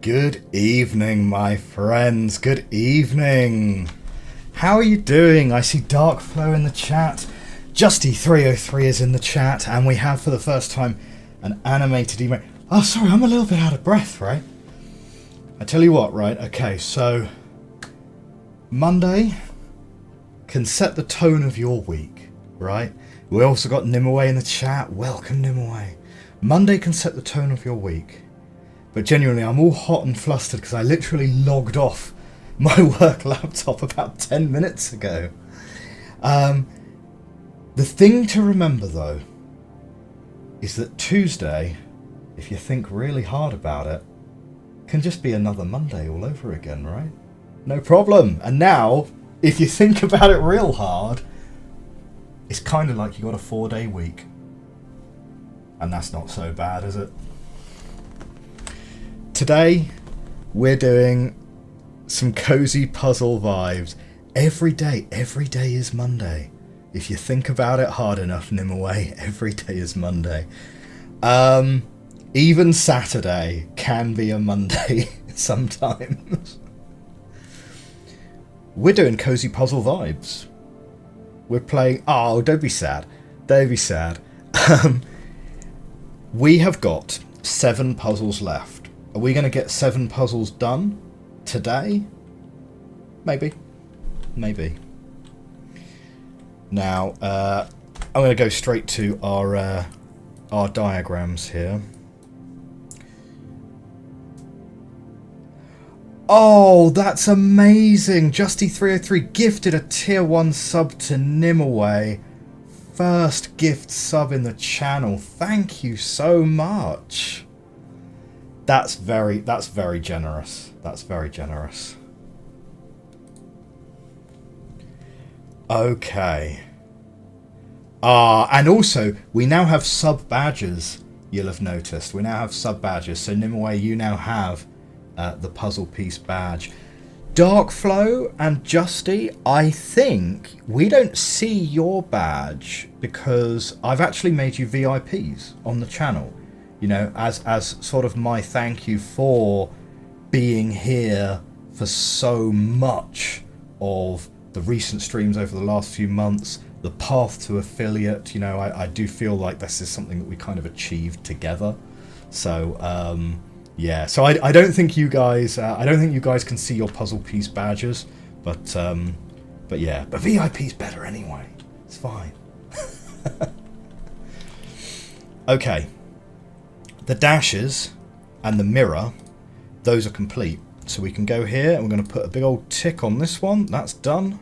Good evening, my friends. Good evening. How are you doing? I see Darkflow in the chat. Justy303 is in the chat, and we have for the first time an animated email. Oh, sorry, I'm a little bit out of breath, right? I tell you what, right? Okay, so Monday can set the tone of your week, right? We also got Nimue in the chat. Welcome, Nimue. Monday can set the tone of your week. But genuinely, I'm all hot and flustered because I literally logged off my work laptop about 10 minutes ago. The thing to remember, though, is that Tuesday, if you think really hard about it, can just be another Monday all over again, right? No problem. And now, if you think about it real hard, it's kind of like you got a 4-day week. And that's not so bad, is it? Today, we're doing some cozy puzzle vibes. Every day is Monday. If you think about it hard enough, Nimue, every day is Monday. Even Saturday can be a Monday sometimes. We're doing cozy puzzle vibes. We're playing... Oh, don't be sad. Don't be sad. We have got 7 puzzles left. Are we going to get 7 puzzles done today? Maybe. Maybe. Now, I'm going to go straight to our diagrams here. Oh, that's amazing! Justy303 gifted a tier 1 sub to Nimue. First gift sub in the channel. Thank you so much. That's very generous. That's very generous. Okay. And also, we now have sub badges, you'll have noticed. We now have sub badges. So Nimue, you now have the puzzle piece badge. Darkflow and Justy, I think we don't see your badge because I've actually made you VIPs on the channel. You know, as sort of my thank you for being here for so much of the recent streams over the last few months, the path to affiliate. You know, I do feel like this is something that we kind of achieved together. So yeah, so I don't think you guys can see your puzzle piece badges, but yeah, but VIP's better anyway. It's fine. Okay. The dashes and the mirror, those are complete. So we can go here and we're going to put a big old tick on this one. That's done.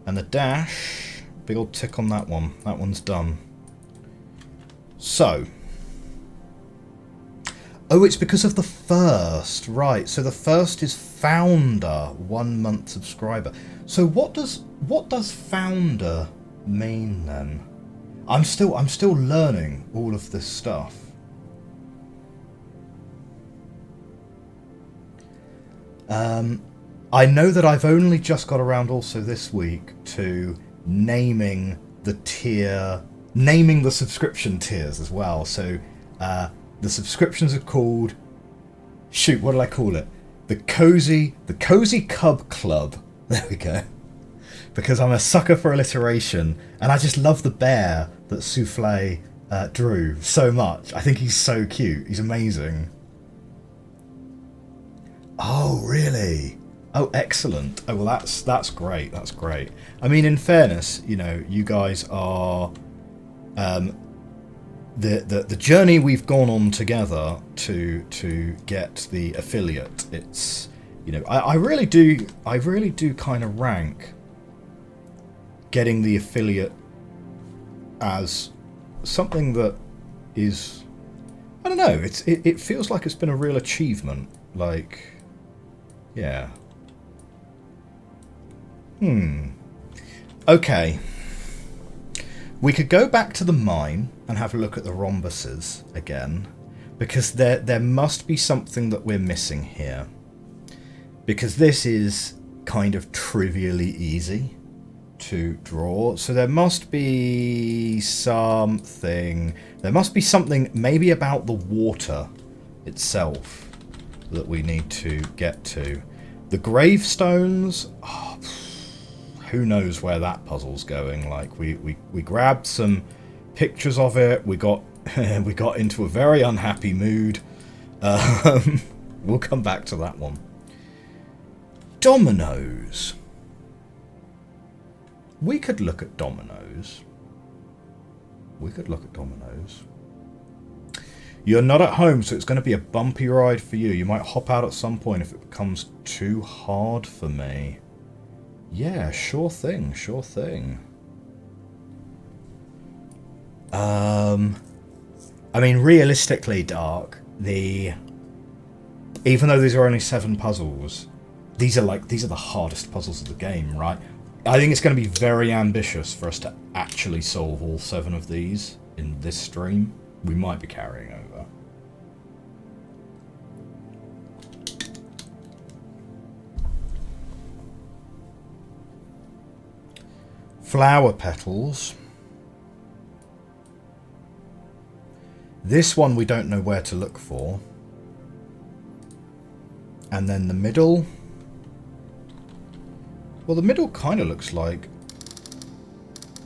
And the dash, big old tick on that one. That one's done. So. Oh, it's because of the first. Right. So the first is founder, 1 month subscriber. So what does founder mean then? I'm still learning all of this stuff. I know that I've only just got around also this week to naming the subscription tiers as well. So the subscriptions are called, shoot, what did I call it? The Cozy Cub Club. There we go. Because I'm a sucker for alliteration, and I just love the bear that Souffle drew so much. I think he's so cute. He's amazing. Oh, really? Oh, excellent. Oh, well, that's great. That's great. I mean, in fairness, you know, you guys are the journey we've gone on together to get the affiliate. It's, you know, I really do kind of rank getting the affiliate as something that is, I don't know. It feels like it's been a real achievement. Like. Yeah. Okay. We could go back to the mine and have a look at the rhombuses again, because there must be something that we're missing here. Because this is kind of trivially easy to draw, so there must be something. There must be something maybe about the water itself. that we need to get to. The gravestones, oh, who knows where that puzzle's going. Like, we grabbed some pictures of it, we got we got into a very unhappy mood. We'll come back to that one. Dominoes. We could look at dominoes. You're not at home, so it's going to be a bumpy ride for you. You might hop out at some point if it becomes too hard for me. Yeah, sure thing, sure thing. I mean, realistically, Dark, even though these are only 7 puzzles, these are the hardest puzzles of the game, right? I think it's going to be very ambitious for us to actually solve all 7 of these in this stream. We might be carrying over. Flower petals. This one we don't know where to look for. And then the middle. Well, the middle kind of looks like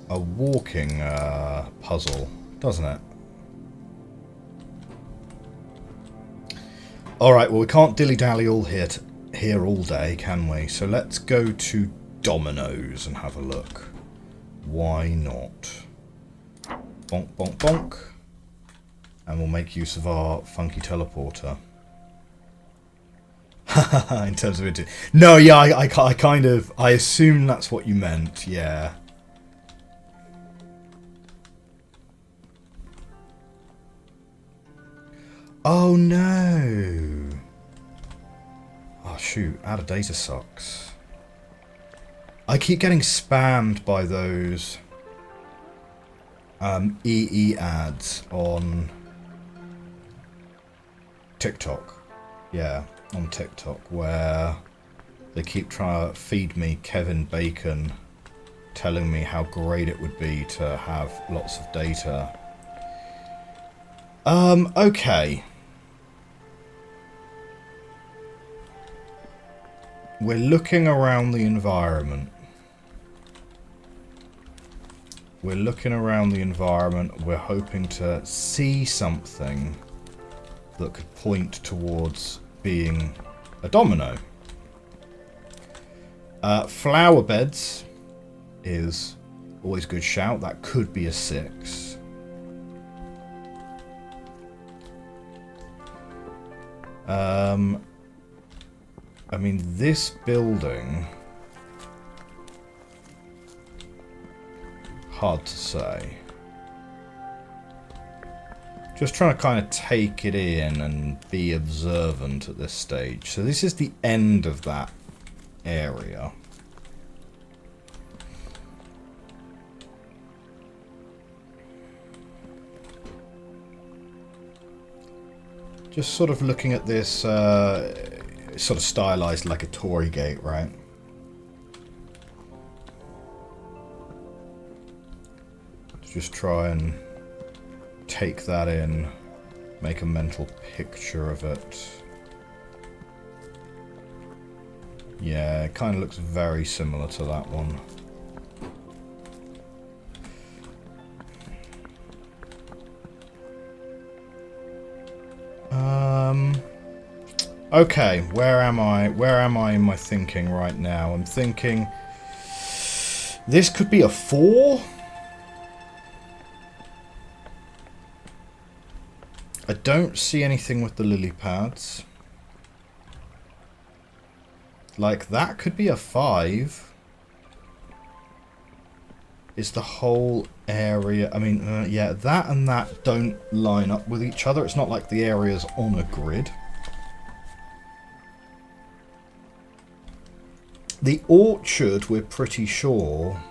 a walking puzzle, doesn't it? Alright, well, we can't dilly-dally all here all day, can we? So let's go to dominoes and have a look. Why not? Bonk, bonk, bonk. And we'll make use of our funky teleporter. In terms of it. No, yeah, I assume that's what you meant, yeah. Oh no. Oh shoot, out of data sucks. I keep getting spammed by those EE ads on TikTok. Yeah, on TikTok, where they keep trying to feed me Kevin Bacon, telling me how great it would be to have lots of data. Okay. We're looking around the environment. We're looking around the environment. We're hoping to see something that could point towards being a domino. Flower beds is always a good shout. That could be a 6. I mean, this building, hard to say. Just trying to kind of take it in and be observant at this stage. So this is the end of that area. Just sort of looking at this, sort of stylized like a Tory gate, right? Just try and take that in, make a mental picture of it. Yeah, it kind of looks very similar to that one. Okay, where am I? Where am I in my thinking right now? I'm thinking this could be a 4. I don't see anything with the lily pads. Like, that could be a 5. Is the whole area... I mean, yeah, that and that don't line up with each other. It's not like the area's on a grid. The orchard, we're pretty sure,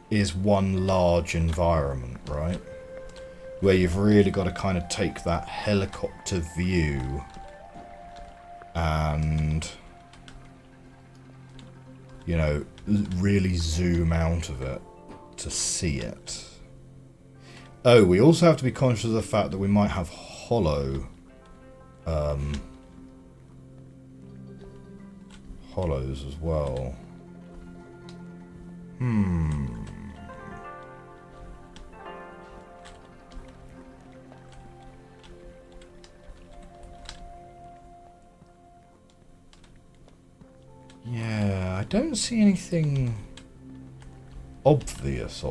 is one large environment, right? Where you've really got to kind of take that helicopter view and, you know, really zoom out of it to see it. Oh, we also have to be conscious of the fact that we might have hollow hollows as well. Yeah, I don't see anything obvious.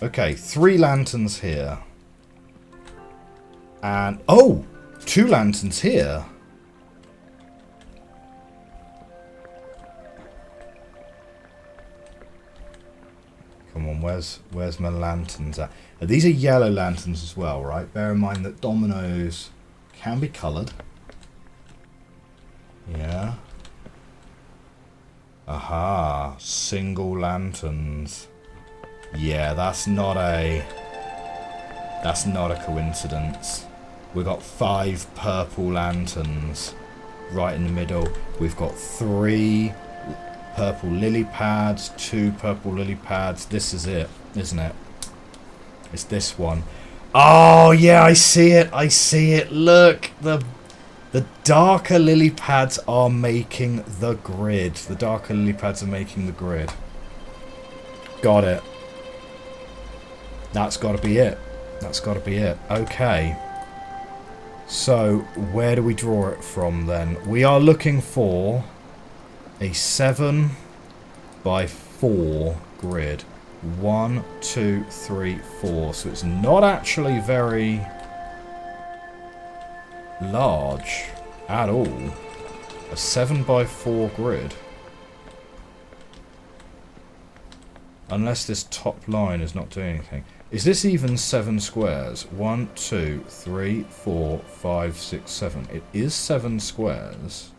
Okay, 3 lanterns here. And, oh! 2 lanterns here. Come on, where's my lanterns at? These are yellow lanterns as well, right? Bear in mind that dominoes can be coloured. Yeah. Aha, single lanterns. Yeah, that's not a coincidence. We've got 5 purple lanterns right in the middle. We've got 3 purple lily pads, 2 purple lily pads. This is it, isn't it? It's this one. Oh, yeah, I see it. Look, the darker lily pads are making the grid. Got it. That's got to be it. Okay. So, where do we draw it from then? We are looking for a 7 by 4 grid. 1, 2, 3, 4. So it's not actually very large at all. A 7 by 4 grid. Unless this top line is not doing anything. Is this even 7 squares? 1, 2, 3, 4, 5, 6, 7. It is 7 squares.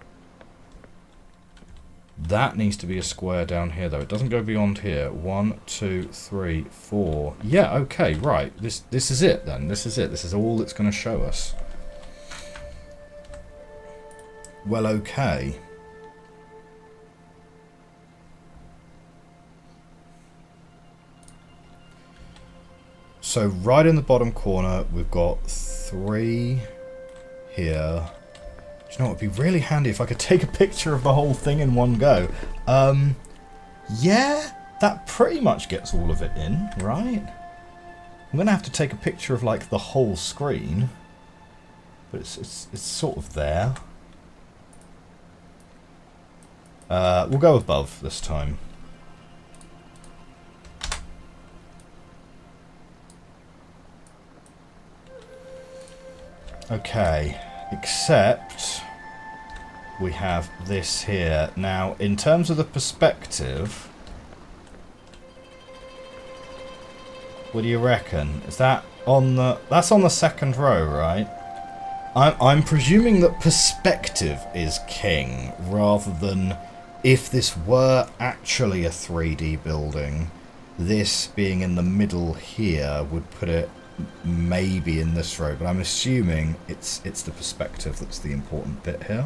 That needs to be a square down here, though. It doesn't go beyond here. 1, 2, 3, 4. Yeah, okay, right. This is it, then. This is it. This is all it's going to show us. Well, okay. So, right in the bottom corner, we've got 3 here. Do you know what would be really handy if I could take a picture of the whole thing in one go? Yeah, that pretty much gets all of it in, right? I'm going to have to take a picture of, like, the whole screen. But it's sort of there. We'll go above this time. Okay, except we have this here. Now, in terms of the perspective, what do you reckon? Is that on the... That's on the second row, right? I'm presuming that perspective is king, rather than if this were actually a 3D building, this being in the middle here would put it maybe in this row, but I'm assuming it's the perspective that's the important bit here.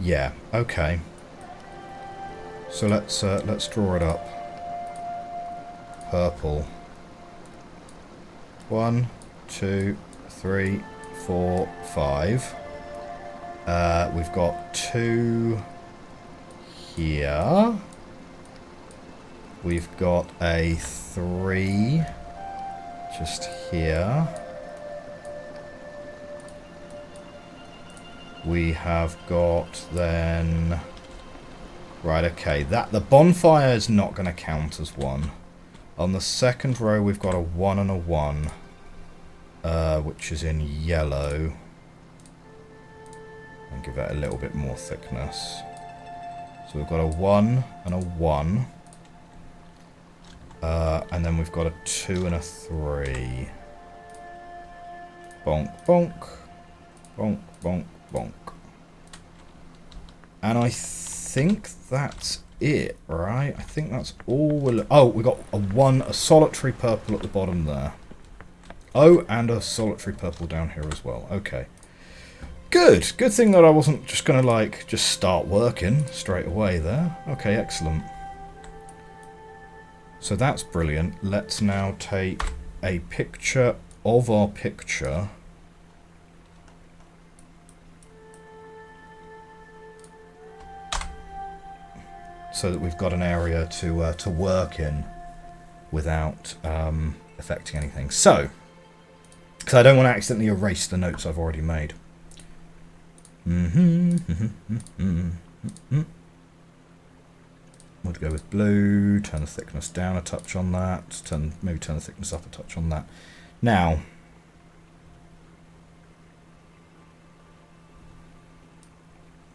Yeah, okay. So let's draw it up. Purple. 1, 2, 3, 4, 5. We've got 2 here. We've got a 3 just here. We have got then... Right, okay, that the bonfire is not going to count as 1. On the second row we've got a 1 and a 1, which is in yellow. And give it a little bit more thickness. So we've got a 1 and a 1. And then we've got a 2 and a 3. Bonk, bonk. Bonk, bonk, bonk. And I think that's it, right? I think that's all we'll... Oh, we got a solitary purple at the bottom there. Oh, and a solitary purple down here as well. Okay. Good. Good thing that I wasn't just going to, like, just start working straight away there. Okay, excellent. So that's brilliant. Let's now take a picture of our picture. So that we've got an area to work in without affecting anything. So, because I don't want to accidentally erase the notes I've already made. We'll go with blue, turn the thickness down a touch on that, maybe turn the thickness up a touch on that. Now,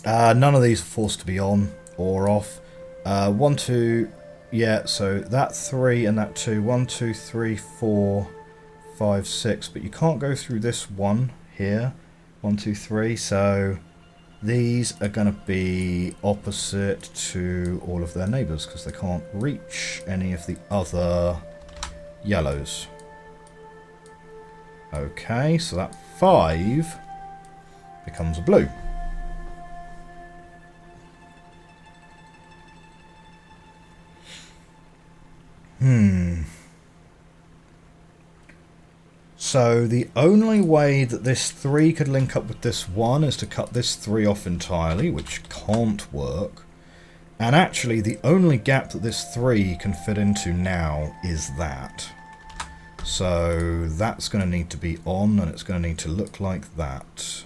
none of these are forced to be on or off. 1, 2, yeah, so that 3 and that 2, 1, 2, 3, 4, 5, 6, but you can't go through this one here, 1, 2, 3, so these are going to be opposite to all of their neighbours because they can't reach any of the other yellows. Okay, so that 5 becomes a blue. So the only way that this 3 could link up with this 1 is to cut this 3 off entirely, which can't work. And actually the only gap that this 3 can fit into now is that. So that's going to need to be on, and it's going to need to look like that.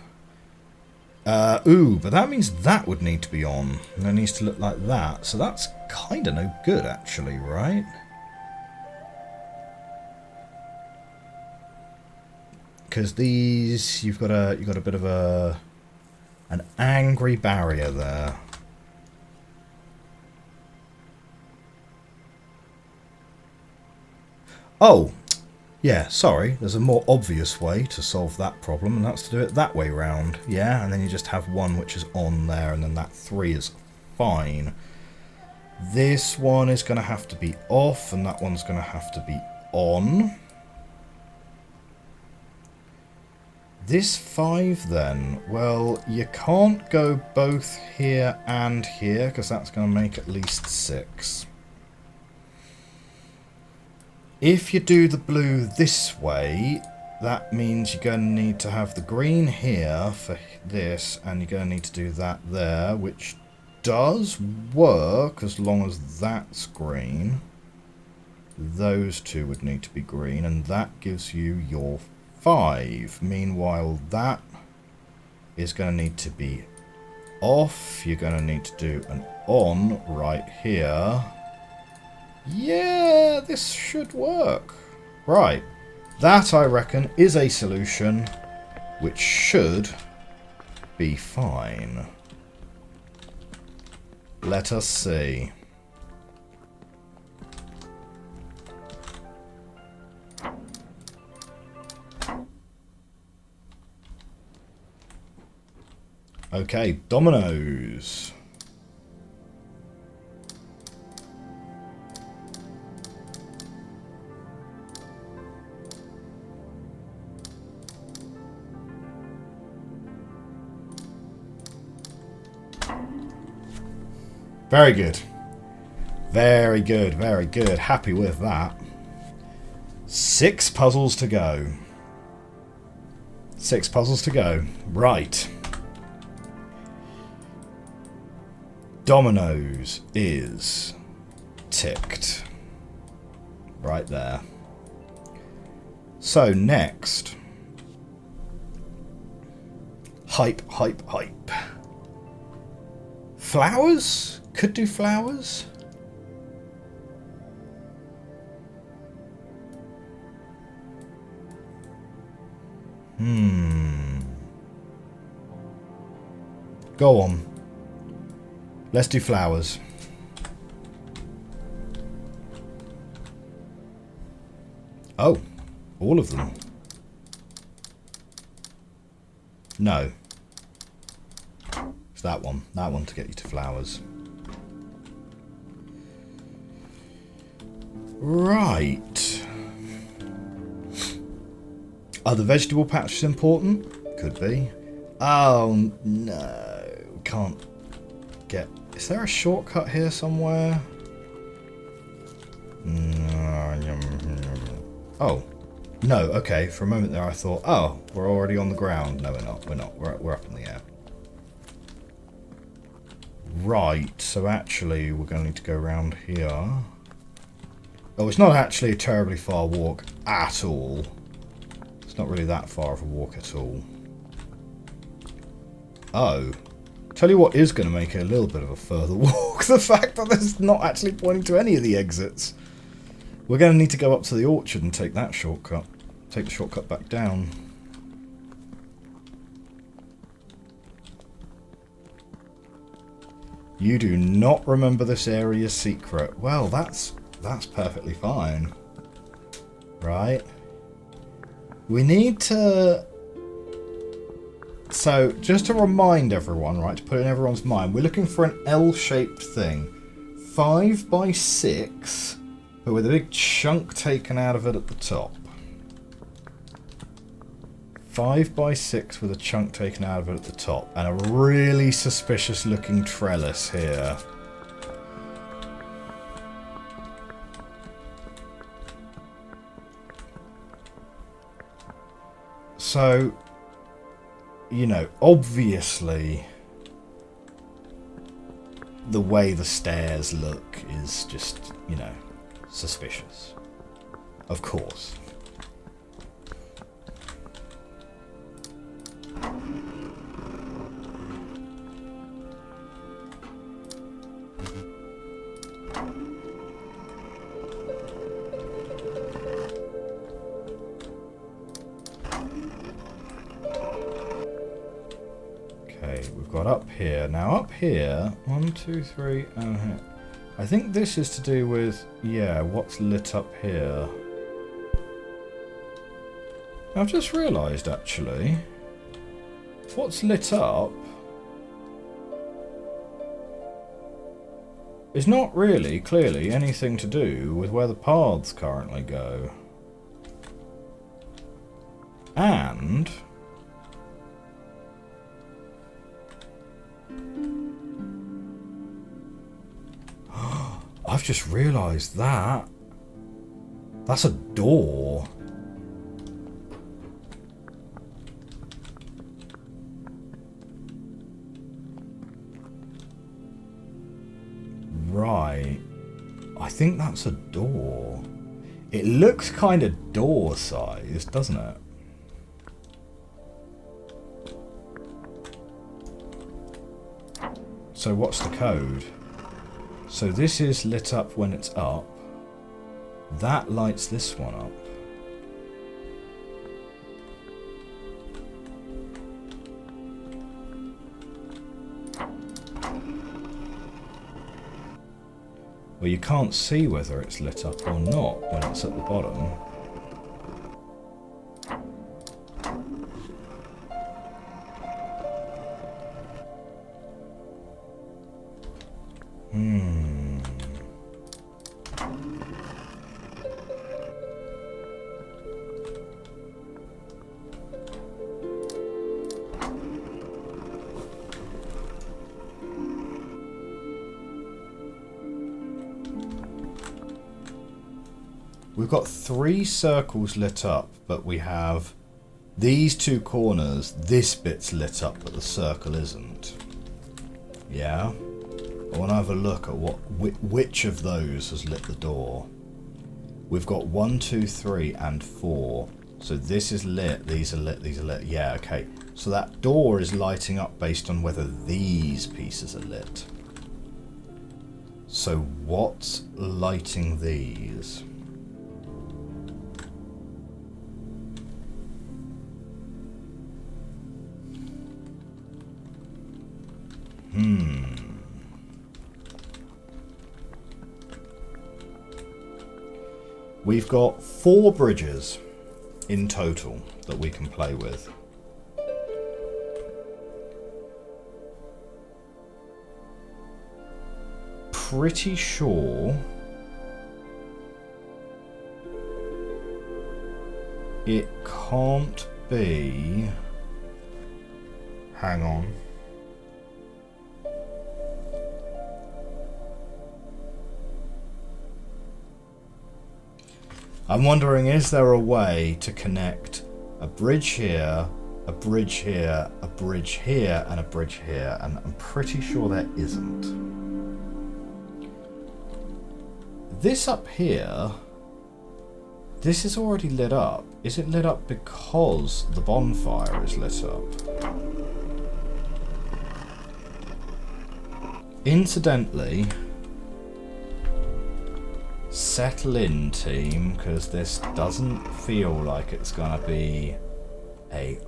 Ooh, but that means that would need to be on, and it needs to look like that. So that's kind of no good actually, right? Because these, you've got a bit of an angry barrier there. Oh, yeah, sorry. There's a more obvious way to solve that problem, and that's to do it that way round. Yeah, and then you just have 1 which is on there, and then that 3 is fine. This one is going to have to be off, and that one's going to have to be on. This 5 then, well, you can't go both here and here because that's going to make at least 6. If you do the blue this way, that means you're going to need to have the green here for this, and you're going to need to do that there, which does work as long as that's green. Those 2 would need to be green, and that gives you your 5. Meanwhile, that is going to need to be off. You're going to need to do an on right here. Yeah, this should work. Right. That, I reckon, is a solution which should be fine. Let us see. Okay, dominoes. Very good. Very good, very good. Happy with that. 6 puzzles to go. 6 puzzles to go. Right. Dominoes is ticked. Right there. So next. Hype, hype, hype. Flowers? Could do flowers. Go on. Let's do flowers. Oh, all of them. No. It's that one. That one to get you to flowers. Right. Are the vegetable patches important? Could be. Oh, no. Can't get... Is there a shortcut here somewhere? Oh. No, okay. For a moment there I thought, oh, we're already on the ground. No, we're not. We're not. We're up in the air. Right, so actually we're going to need to go around here. Oh, it's not actually a terribly far walk at all. It's not really that far of a walk at all. Oh. Tell you what is going to make it a little bit of a further walk. The fact that it's not actually pointing to any of the exits. We're going to need to go up to the orchard and take that shortcut. Take the shortcut back down. You do not remember this area's secret. Well, that's perfectly fine. Right. We need to... So, just to remind everyone, right, to put it in everyone's mind, we're looking for an L-shaped thing. 5 by 6, but with a big chunk taken out of it at the top. 5 by 6 with a chunk taken out of it at the top. And a really suspicious looking trellis here. So, you know, obviously the way the stairs look is just, you know, suspicious. Of course. Up here. Now up here, 1, 2, 3, I think this is to do with, yeah, what's lit up here. I've just realised actually, what's lit up is not really clearly anything to do with where the paths currently go. And I've just realised that. That's a door. Right. I think that's a door. It looks kind of door-sized, doesn't it? So what's the code? So this is lit up when it's up. That lights this one up. Well, you can't see whether it's lit up or not when it's at the bottom. We've got 3 circles lit up, but we have these 2 corners. This bit's lit up, but the circle isn't. Yeah? I want to have a look at which of those has lit the door. We've got 1, 2, 3, and 4. So this is lit, these are lit, these are lit. Yeah, okay. So that door is lighting up based on whether these pieces are lit. So what's lighting these? We've got 4 bridges in total that we can play with. Pretty sure it can't be... Hang on. I'm wondering, is there a way to connect a bridge here, a bridge here, a bridge here, and a bridge here? And I'm pretty sure there isn't. This up here, this is already lit up. Is it lit up because the bonfire is lit up? Incidentally, settle in, team, because this doesn't feel like it's gonna be a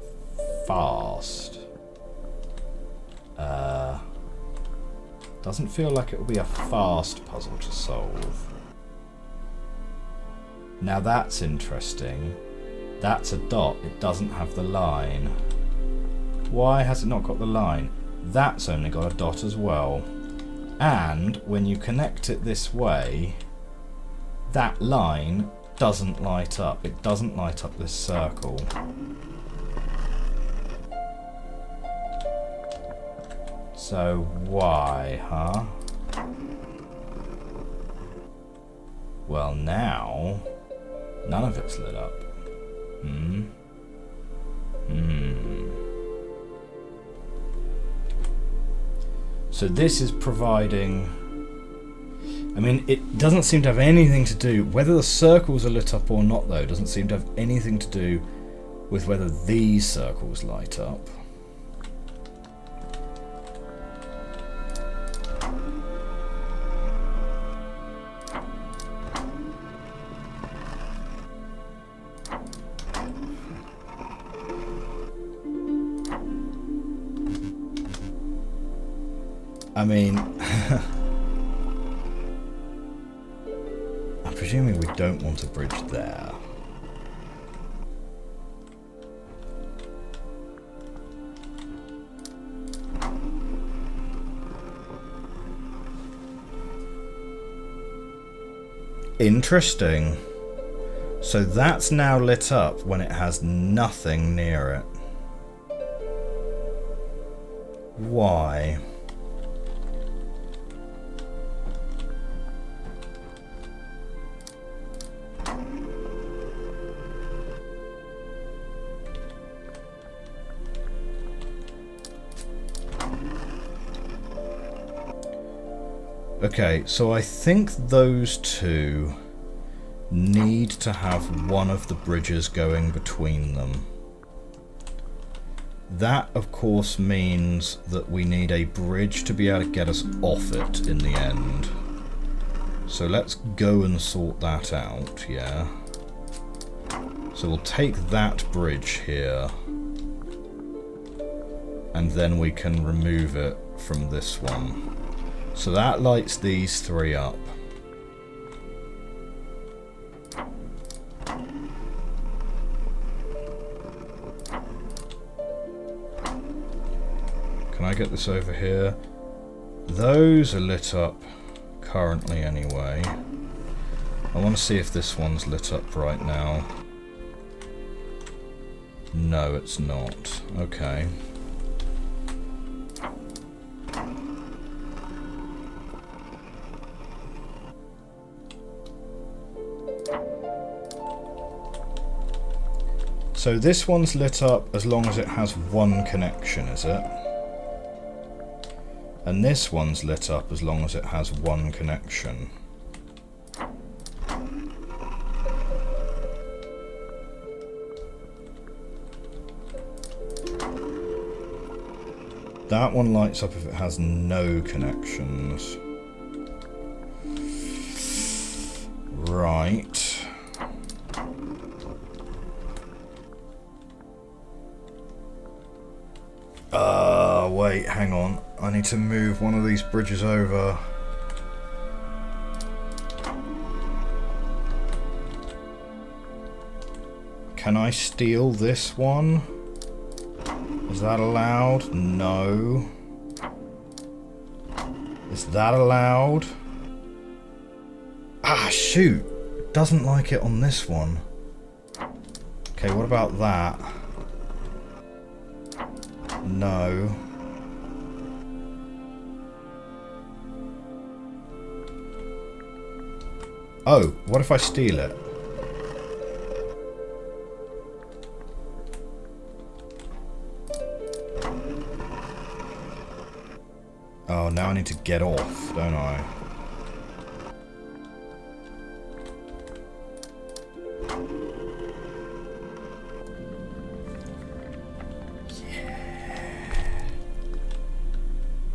fast. Doesn't feel like it will be a fast puzzle to solve. Now that's interesting. That's a dot. It doesn't have the line. Why has it not got the line? That's only got a dot as well. And when you connect it this way, that line doesn't light up. It doesn't light up this circle. So why, huh? Well, now none of it's lit up. So this is providing... I mean, it doesn't seem to have anything to do... Whether the circles are lit up or not, though, doesn't seem to have anything to do with whether these circles light up. I mean, I'm presuming we don't want a bridge there. Interesting. So that's now lit up when it has nothing near it. Why? Okay, so I think those two need to have one of the bridges going between them. That, of course, means that we need a bridge to be able to get us off it in the end. So let's go and sort that out, yeah? So we'll take that bridge here, and then we can remove it from this one. So that lights these three up. Can I get this over here? Those are lit up currently anyway. I want to see if this one's lit up right now. No, it's not. Okay. So this one's lit up as long as it has one connection, is it? And this one's lit up as long as it has one connection. That one lights up if it has no connections. Right. Wait, hang on. I need to move one of these bridges over. Can I steal this one? Is that allowed? No. Is that allowed? Ah, shoot. It doesn't like it on this one. Okay, what about that? No. Oh, what if I steal it? Oh, now I need to get off, don't I?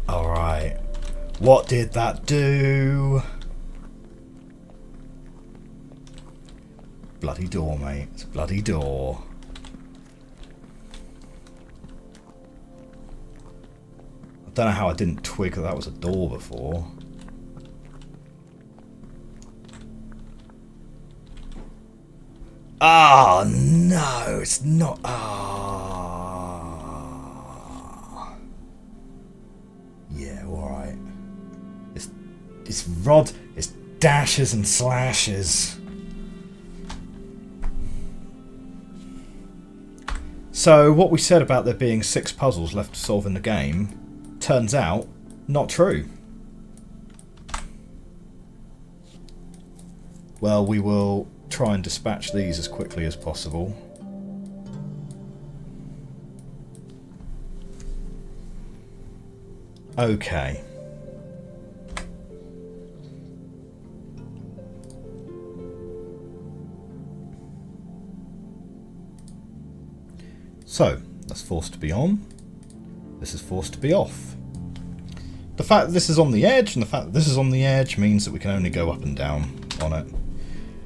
Alright. What did that do? Bloody door, mate. It's a bloody door. I don't know how I didn't twig that was a door before. Ah, oh, no, it's not. Ah, yeah, all right. It's rod. It's dashes and slashes. So what we said about there being 6 puzzles left to solve in the game turns out not true. Well, we will try and dispatch these as quickly as possible. Okay. So, that's forced to be on. This is forced to be off. The fact that this is on the edge and the fact that this is on the edge means that we can only go up and down on it.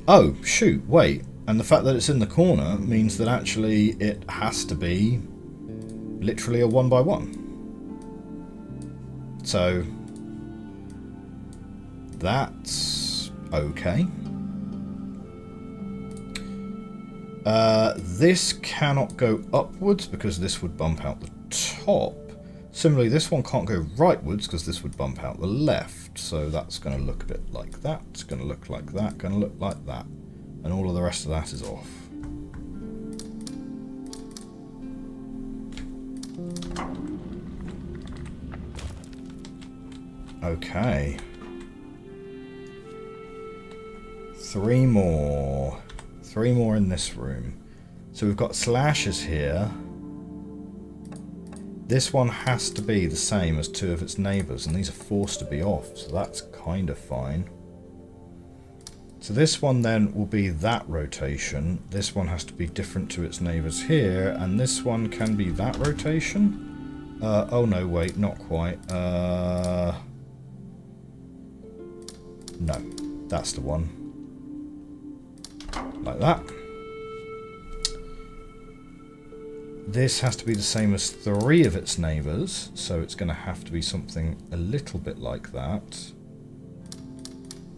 Oh, shoot, wait. And the fact that it's in the corner means that actually it has to be literally a 1x1. So, that's okay. This cannot go upwards because this would bump out the top. Similarly, this one can't go rightwards because this would bump out the left. So that's going to look a bit like that. It's going to look like that. Going to look like that. And all of the rest of that is off. Okay. 3 more. 3 more in this room. So we've got slashes here. This one has to be the same as 2 of its neighbours, and these are forced to be off, so that's kind of fine. So this one then will be that rotation. This one has to be different to its neighbours here, and this one can be that rotation. Oh no, wait, not quite. No, that's the one. Like that. This has to be the same as 3 of its neighbours, so it's going to have to be something a little bit like that.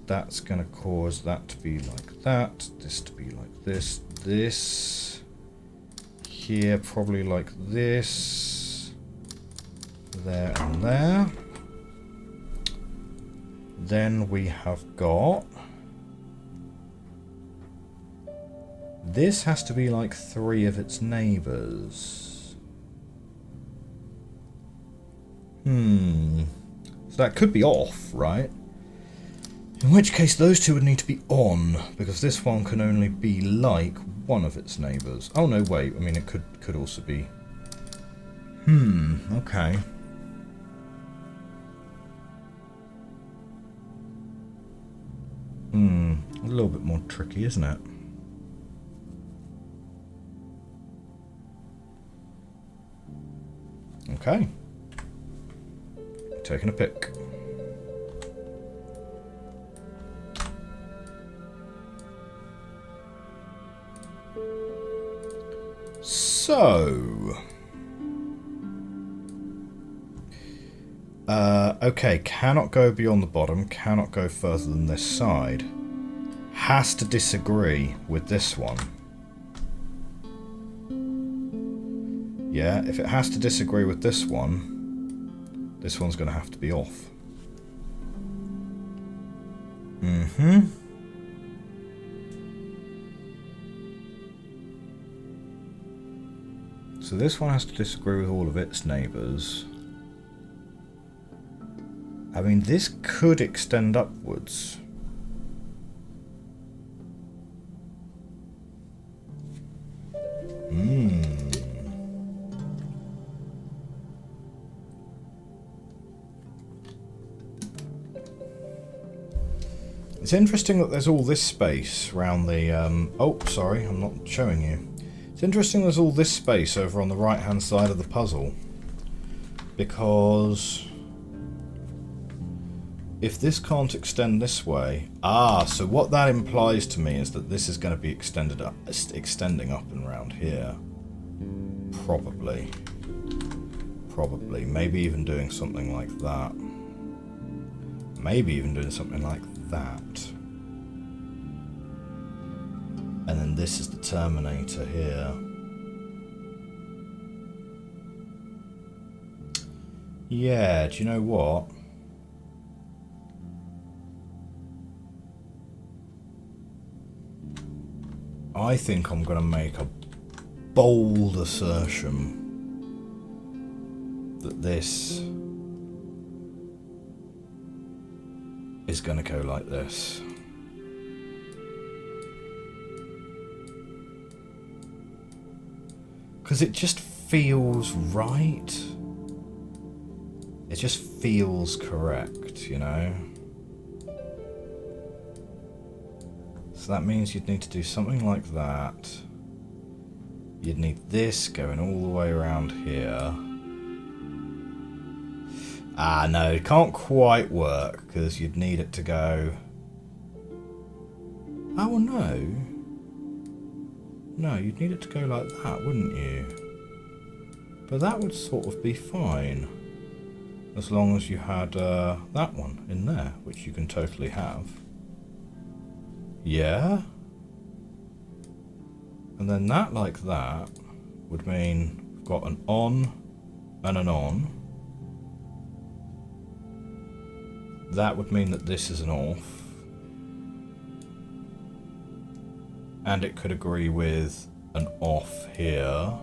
That's going to cause that to be like that, this to be like this, this, here probably like this, there and there. Then we have got... This has to be like 3 of its neighbours. So that could be off, right? In which case those 2 would need to be on, because this one can only be like 1 of its neighbours. Oh no, wait, I mean it could also be... okay. A little bit more tricky, isn't it? Okay. Taking a pick. So... okay, cannot go beyond the bottom, cannot go further than this side. Has to disagree with this one. Yeah, if it has to disagree with this one's going to have to be off. So this one has to disagree with all of its neighbours. I mean, this could extend upwards. It's interesting that there's all this space around the... oh, sorry, I'm not showing you. It's interesting there's all this space over on the right-hand side of the puzzle. Because... if this can't extend this way... Ah, so what that implies to me is that this is going to be extending up and around here. Probably. Probably. Maybe even doing something like that. Maybe even doing something like that. And then this is the terminator here. Yeah, do you know what? I think I'm going to make a bold assertion that this is going to go like this. Because it just feels right. It just feels correct, you know? So that means you'd need to do something like that. You'd need this going all the way around here. Ah, no, it can't quite work, because you'd need it to go... Oh, well, no. No, you'd need it to go like that, wouldn't you? But that would sort of be fine. As long as you had that one in there, which you can totally have. Yeah? And then that like that would mean we've got an on and an on. That would mean that this is an off. And it could agree with an off here.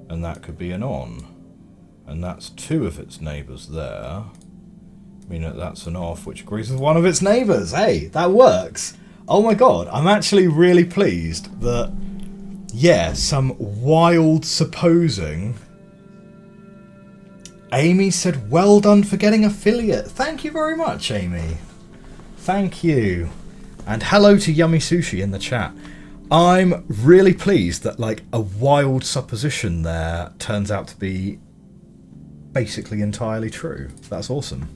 And that could be an on. And that's two of its neighbours there. Meaning that that's an off which agrees with one of its neighbours. Hey, that works. Oh my god, I'm actually really pleased that, yeah, some wild supposing... Amy said, well done for getting affiliate. Thank you very much, Amy. Thank you. And hello to Yummy Sushi in the chat. I'm really pleased that, like, a wild supposition there turns out to be basically entirely true. That's awesome.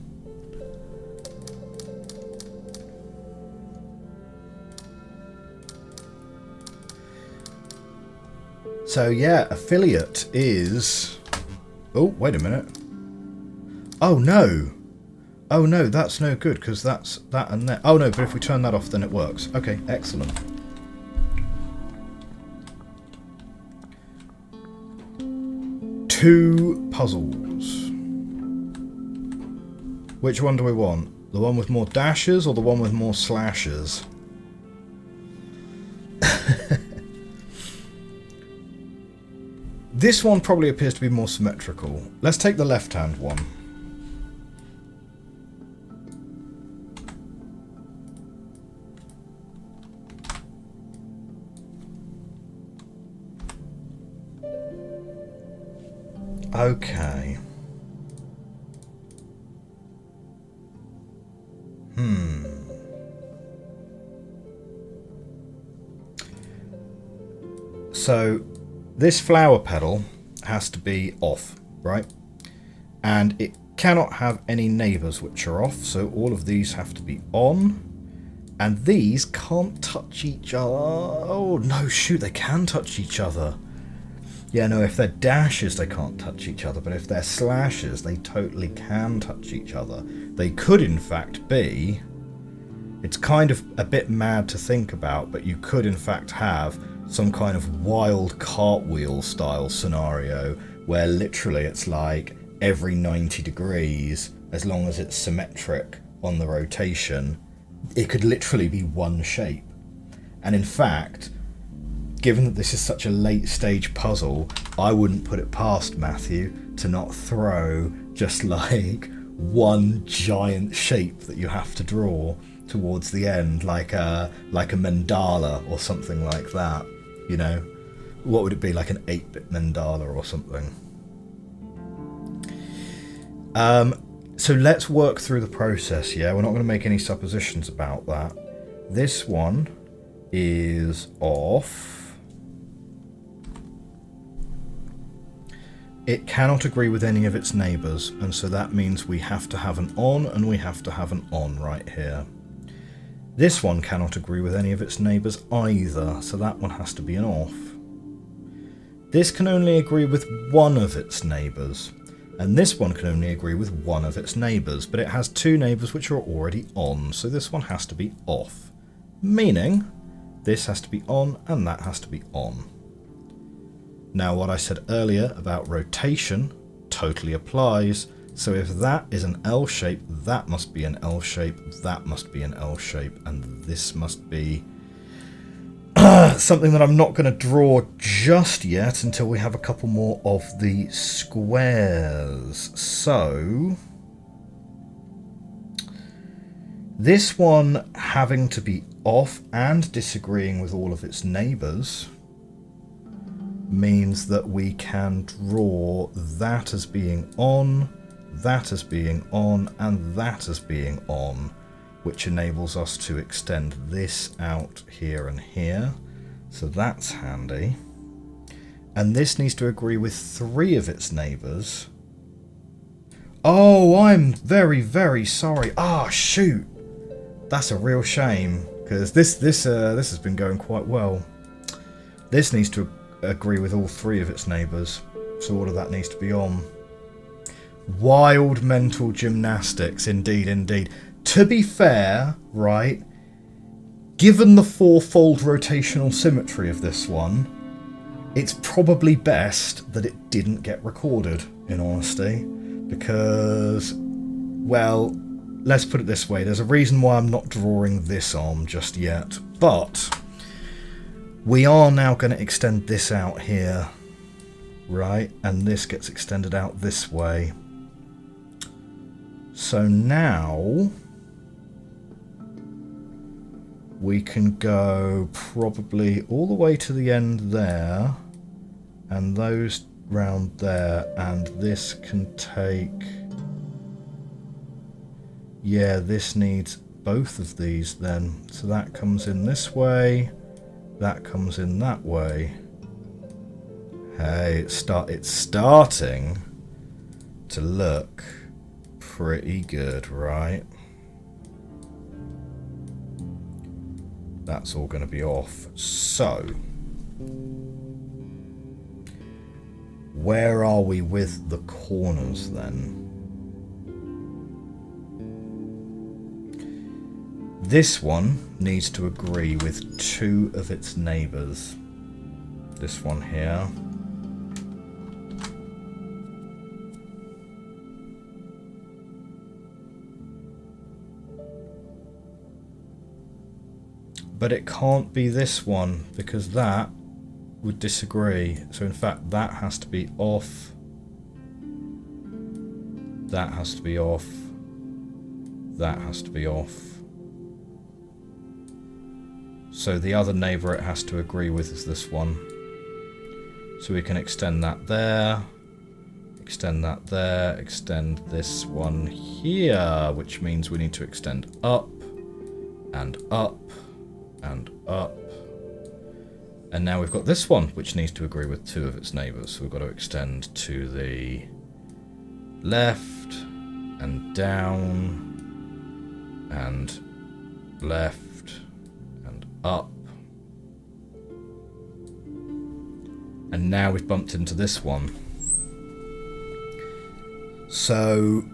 So yeah, affiliate is... Oh, wait a minute. Oh no! Oh no, that's no good, because that's that and that. Oh no, but if we turn that off then it works. Okay, excellent. Two puzzles. Which one do we want? The one with more dashes or the one with more slashes? This one probably appears to be more symmetrical. Let's take the left-hand one. Okay. So, this flower petal has to be off, right? And it cannot have any neighbours which are off, so all of these have to be on. And these can't touch each other. Oh, no, shoot, they can touch each other. Yeah, no, if they're dashes, they can't touch each other, but if they're slashes, they totally can touch each other. They could, in fact, be... It's kind of a bit mad to think about, but you could, in fact, have some kind of wild cartwheel style scenario where literally it's like every 90 degrees, as long as it's symmetric on the rotation, it could literally be one shape. And in fact, given that this is such a late stage puzzle, I wouldn't put it past Matthew to not throw just like one giant shape that you have to draw towards the end, like a mandala or something like that. You know, what would it be, like an 8-bit mandala or something? So let's work through the process, yeah? We're not going to make any suppositions about that. This one is off. It cannot agree with any of its neighbours, and so that means we have to have an on and we have to have an on right here. This one cannot agree with any of its neighbours either, so that one has to be an off. This can only agree with one of its neighbours, and this one can only agree with one of its neighbours, but it has two neighbours which are already on, so this one has to be off. Meaning, this has to be on and that has to be on. Now what I said earlier about rotation totally applies, so if that is an L shape, that must be an L shape, that must be an L shape, and this must be something that I'm not going to draw just yet until we have a couple more of the squares. So this one having to be off and disagreeing with all of its neighbours means that we can draw that as being on, that as being on, and that as being on, which enables us to extend this out here and here. So that's handy. And this needs to agree with three of its neighbours. Oh, I'm very, very sorry. Ah, shoot. That's a real shame, because this has been going quite well. This needs to agree with all three of its neighbours, so all of that needs to be on. Wild mental gymnastics, indeed, indeed. To be fair, right, given the fourfold rotational symmetry of this one, it's probably best that it didn't get recorded, in honesty, because, well, let's put it this way, there's a reason why I'm not drawing this on just yet, but we are now going to extend this out here, right, and this gets extended out this way. So now we can go probably all the way to the end there, and those round there, and this can take, yeah, this needs both of these then, so that comes in this way, that comes in that way. Hey, it's starting to look pretty good, right? That's all going to be off. So, where are we with the corners then? This one needs to agree with two of its neighbours. This one here. But it can't be this one, because that would disagree. So in fact, that has to be off. That has to be off. That has to be off. So the other neighbour it has to agree with is this one. So we can extend that there. Extend that there. Extend this one here, which means we need to extend up and up and up. And now we've got this one, which needs to agree with two of its neighbours. So we've got to extend to the left and down and left and up. And now we've bumped into this one. So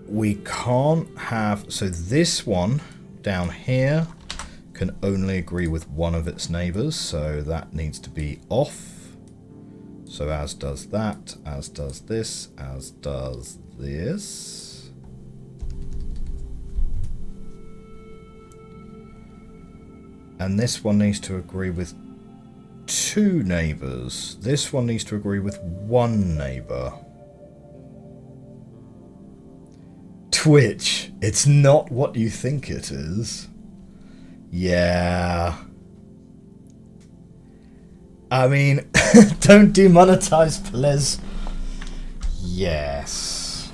we can't have, so this one down here can only agree with one of its neighbours, so that needs to be off. So as does that, as does this, as does this. And this one needs to agree with two neighbours. This one needs to agree with one neighbour. Twitch, it's not what you think it is. Yeah. I mean, don't demonetize, please. Yes.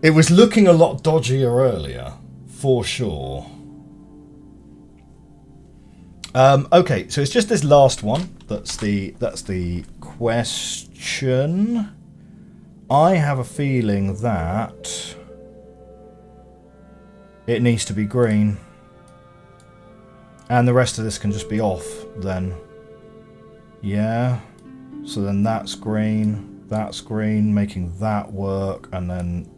It was looking a lot dodgier earlier, for sure. Okay, so it's just this last one. That's the question. I have a feeling that it needs to be green. And the rest of this can just be off then. Yeah. So then that's green, making that work, and then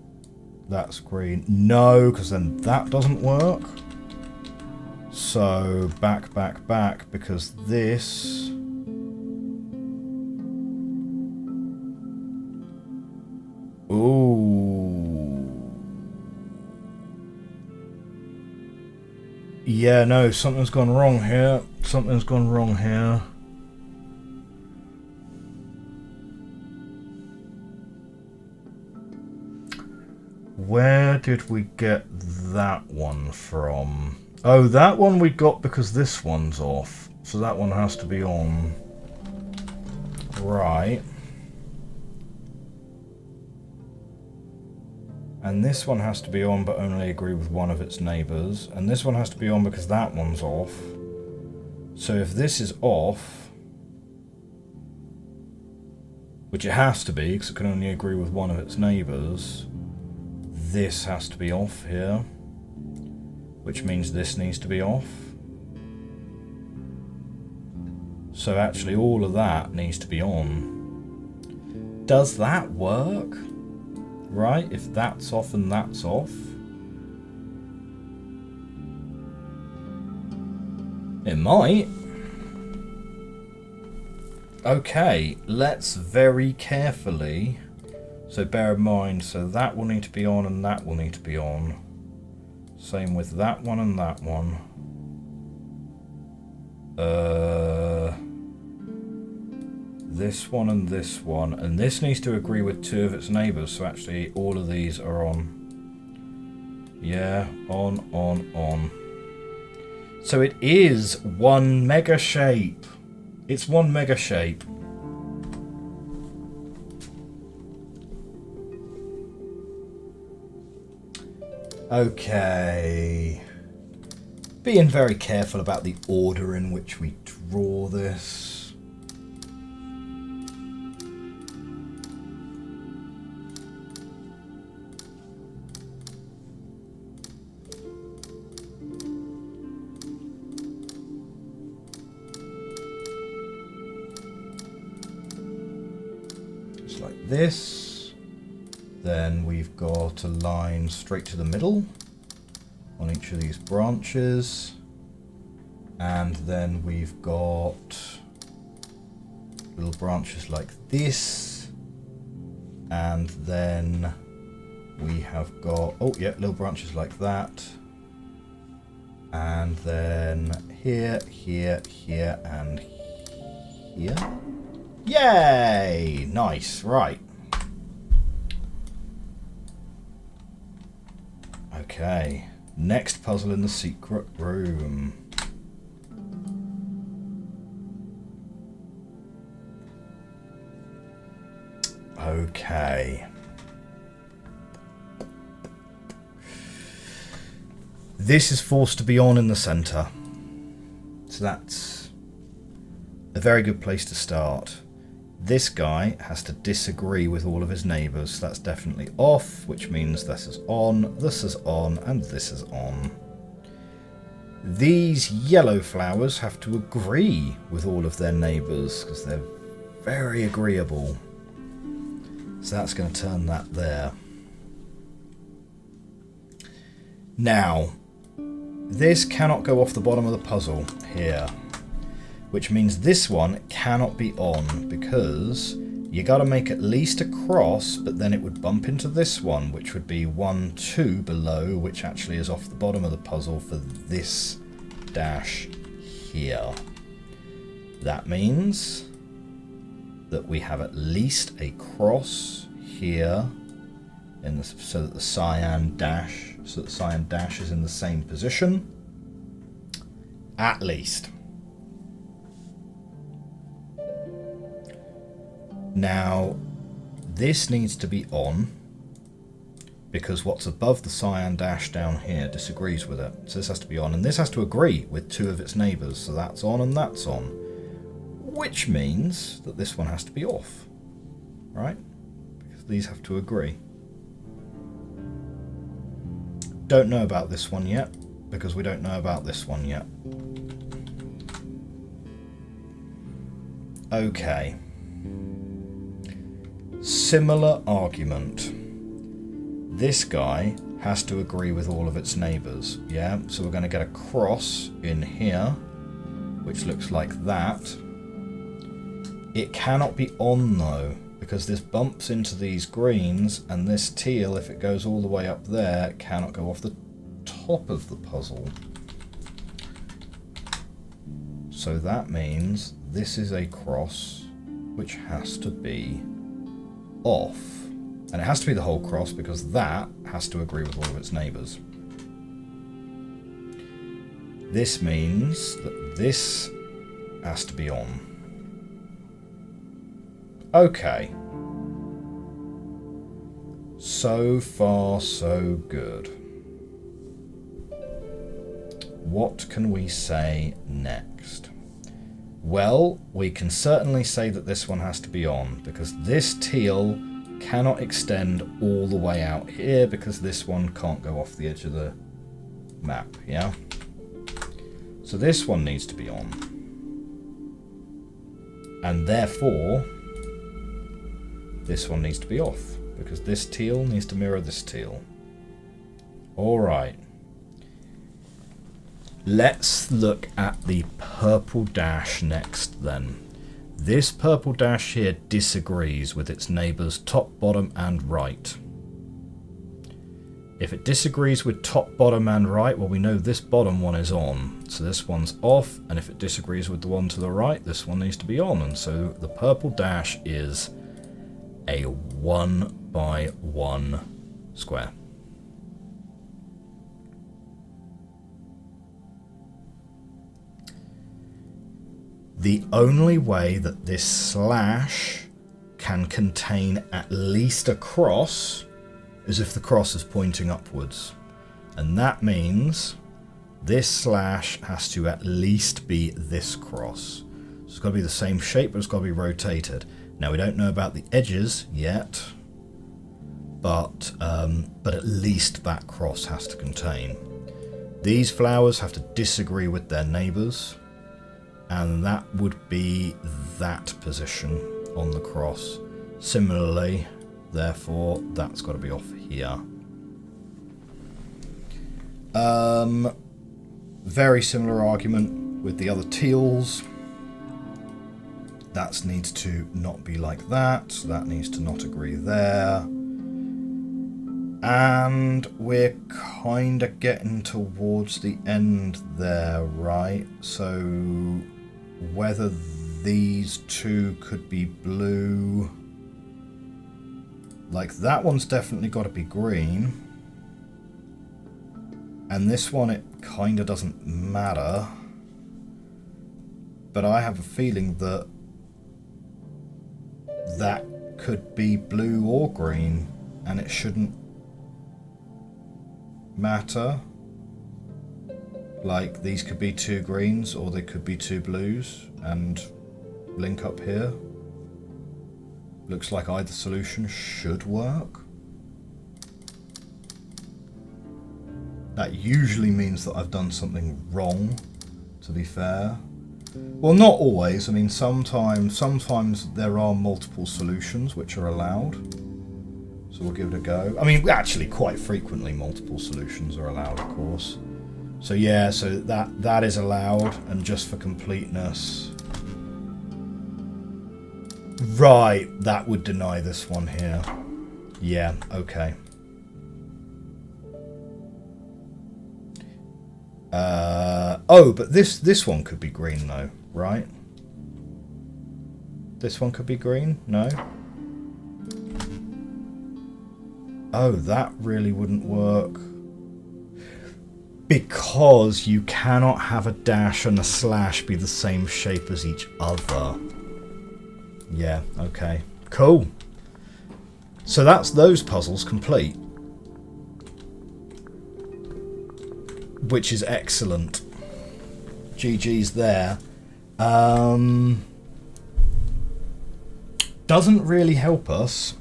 that's green. No, because then that doesn't work. So back, because this... Ooh. Yeah, no, something's gone wrong here. Something's gone wrong here. Where did we get that one from? Oh, that one we got because this one's off. So that one has to be on. Right. And this one has to be on but only agree with one of its neighbours. And this one has to be on because that one's off. So if this is off, which it has to be because it can only agree with one of its neighbours, this has to be off here, which means this needs to be off. So actually all of that needs to be on. Does that work? Right, if that's off and that's off. It might. Okay, let's very carefully... So bear in mind, so that will need to be on and that will need to be on. Same with that one and that one. This one and this one. And this needs to agree with two of its neighbours, so actually all of these are on. Yeah, on. So it is one mega shape. It's one mega shape. Okay. Being very careful about the order in which we draw this. Just like this. Then we've got a line straight to the middle on each of these branches. And then we've got little branches like this. And then we have got, oh yeah, little branches like that. And then here, here, here, and here. Yay! Nice, right. Okay, next puzzle in the secret room. Okay. This is forced to be on in the centre. So that's a very good place to start. This guy has to disagree with all of his neighbours. So that's definitely off, which means this is on, and this is on. These yellow flowers have to agree with all of their neighbours because they're very agreeable. So that's going to turn that there. Now, this cannot go off the bottom of the puzzle here, which means this one cannot be on because you got to make at least a cross, but then it would bump into this one, which would be 1, 2 below, which actually is off the bottom of the puzzle for this dash here. That means that we have at least a cross here in the, so that the cyan dash is in the same position. At least. Now, this needs to be on, because what's above the cyan dash down here disagrees with it. So this has to be on, and this has to agree with two of its neighbours. So that's on and that's on, which means that this one has to be off, right? Because these have to agree. Don't know about this one yet, because we don't know about this one yet. Okay. Similar argument. This guy has to agree with all of its neighbours, yeah? So we're going to get a cross in here, which looks like that. It cannot be on though, because this bumps into these greens, and this teal, if it goes all the way up there, cannot go off the top of the puzzle. So that means this is a cross which has to be off. And it has to be the whole cross, because that has to agree with all of its neighbours. This means that this has to be on. Okay. So far, so good. What can we say next? Well, we can certainly say that this one has to be on, because this teal cannot extend all the way out here, because this one can't go off the edge of the map, yeah? So this one needs to be on. And therefore, this one needs to be off, because this teal needs to mirror this teal. Alright. Let's look at the purple dash next then. This purple dash here disagrees with its neighbours top, bottom and right. If it disagrees with top, bottom and right, well, we know this bottom one is on. So this one's off, and if it disagrees with the one to the right, this one needs to be on. And so the purple dash is a 1 by 1 square. The only way that this slash can contain at least a cross is if the cross is pointing upwards. And that means this slash has to at least be this cross. So it's got to be the same shape, but it's got to be rotated. Now we don't know about the edges yet, but at least that cross has to contain. These flowers have to disagree with their neighbours. And that would be that position on the cross. Similarly, therefore, that's got to be off here. Very similar argument with the other teals. That needs to not be like that. That needs to not agree there. And we're kind of getting towards the end there, right? So whether these two could be blue, like that one's definitely got to be green, and this one, it kind of doesn't matter, but I have a feeling that that could be blue or green, and it shouldn't matter. Like, these could be two greens, or they could be two blues, and link up here. Looks like either solution should work. That usually means that I've done something wrong, to be fair. Well, not always. I mean, sometimes there are multiple solutions which are allowed. So we'll give it a go. I mean, actually, quite frequently multiple solutions are allowed, of course. So yeah, so that is allowed, and just for completeness. Right, that would deny this one here. Yeah, okay. Oh, but this one could be green though, right? This one could be green? No? Oh, that really wouldn't work. Because you cannot have a dash and a slash be the same shape as each other. Yeah, okay. Cool. So that's those puzzles complete. Which is excellent. GG's there. Doesn't really help us.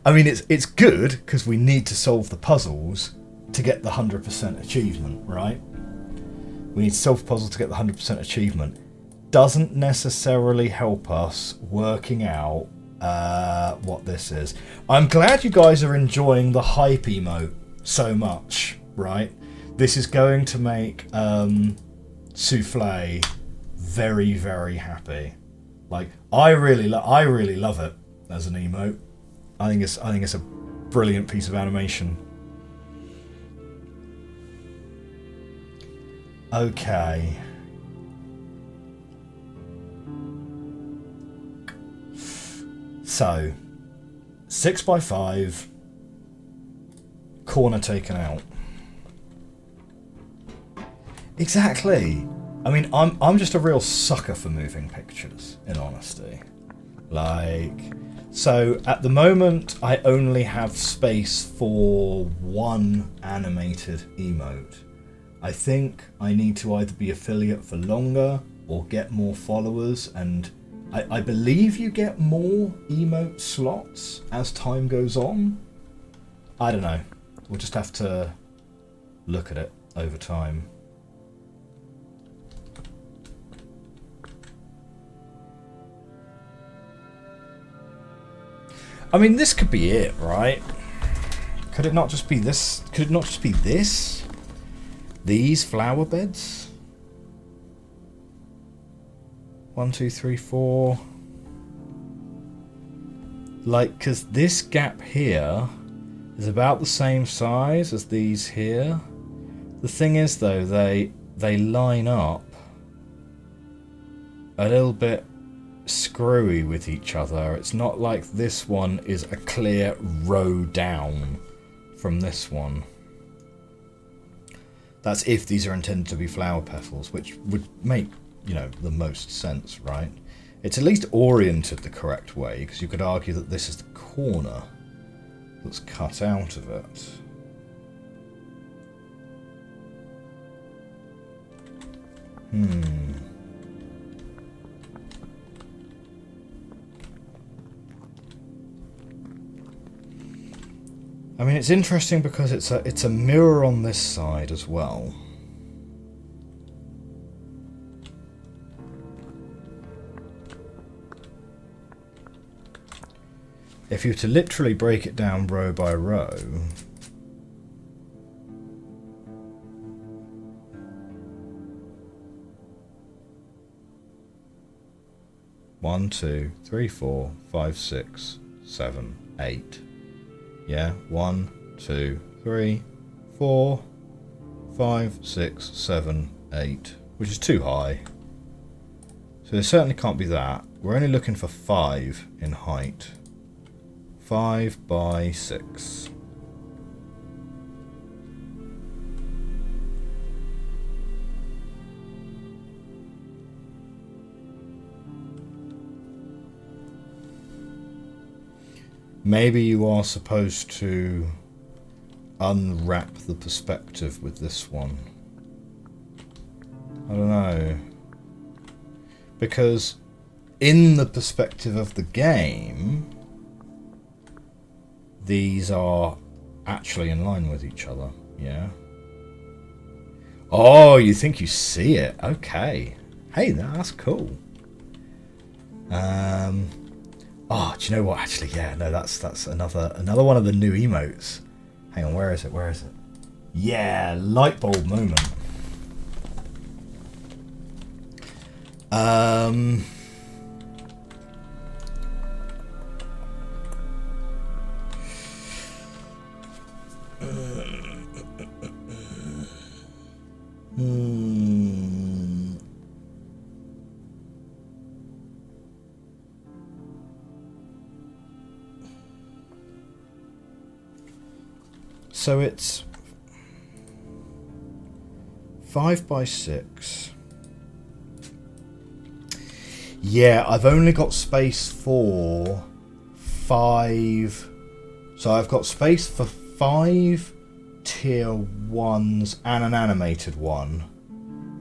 I mean, it's good because we need to solve the puzzles to get the 100% achievement, right? We need to solve the puzzle to get the 100% achievement. Doesn't necessarily help us working out what this is. I'm glad you guys are enjoying the hype emote so much, right? This is going to make Souffle very, very happy. Like, I really love it as an emote. I think it's a brilliant piece of animation. Okay. So, 6x5, corner taken out. Exactly. I mean, I'm just a real sucker for moving pictures, in honesty. Like, so at the moment, I only have space for one animated emote. I think I need to either be affiliate for longer or get more followers, and I believe you get more emote slots as time goes on. I don't know. We'll just have to look at it over time. I mean, this could be it, right? Could it not just be this? Could it not just be this? These flower beds? 1, 2, 3, 4. Like, because this gap here is about the same size as these here. The thing is, though, they line up a little bit screwy with each other. It's not like this one is a clear row down from this one. That's if these are intended to be flower petals, which would make, you know, the most sense, right? It's at least oriented the correct way, because you could argue that this is the corner that's cut out of it. I mean, it's interesting because it's a mirror on this side as well. If you were to literally break it down row by row, one, 2, 3, 4, 5, 6, 7, 8. Yeah, 1, 2, 3, 4, 5, 6, 7, 8, which is too high. So there certainly can't be that. We're only looking for 5 in height. 5 by 6. Maybe you are supposed to unwrap the perspective with this one. I don't know. Because in the perspective of the game, these are actually in line with each other, yeah? Oh, you think you see it? Okay. Hey, that's cool. Oh, do you know what? Actually, yeah, no, that's another one of the new emotes. Hang on, where is it? Where is it? Yeah, light bulb moment. So it's 5 by 6. Yeah, I've only got space for 5. So I've got space for 5 tier 1s and an animated one.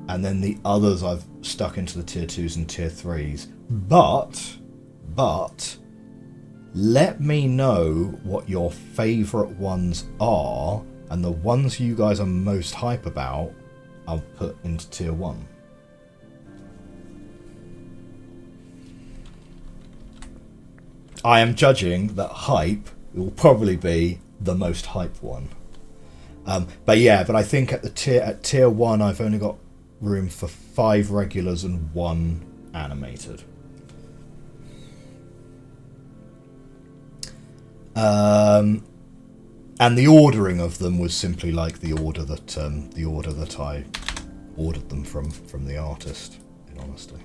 And then the others I've stuck into the tier 2s and tier 3s. But, let me know what your favourite ones are, and the ones you guys are most hype about, I'll put into tier 1. I am judging that hype will probably be the most hype one. But I think at tier 1 I've only got room for 5 regulars and 1 animated. And the ordering of them was simply like the order that I ordered them from the artist, in honesty.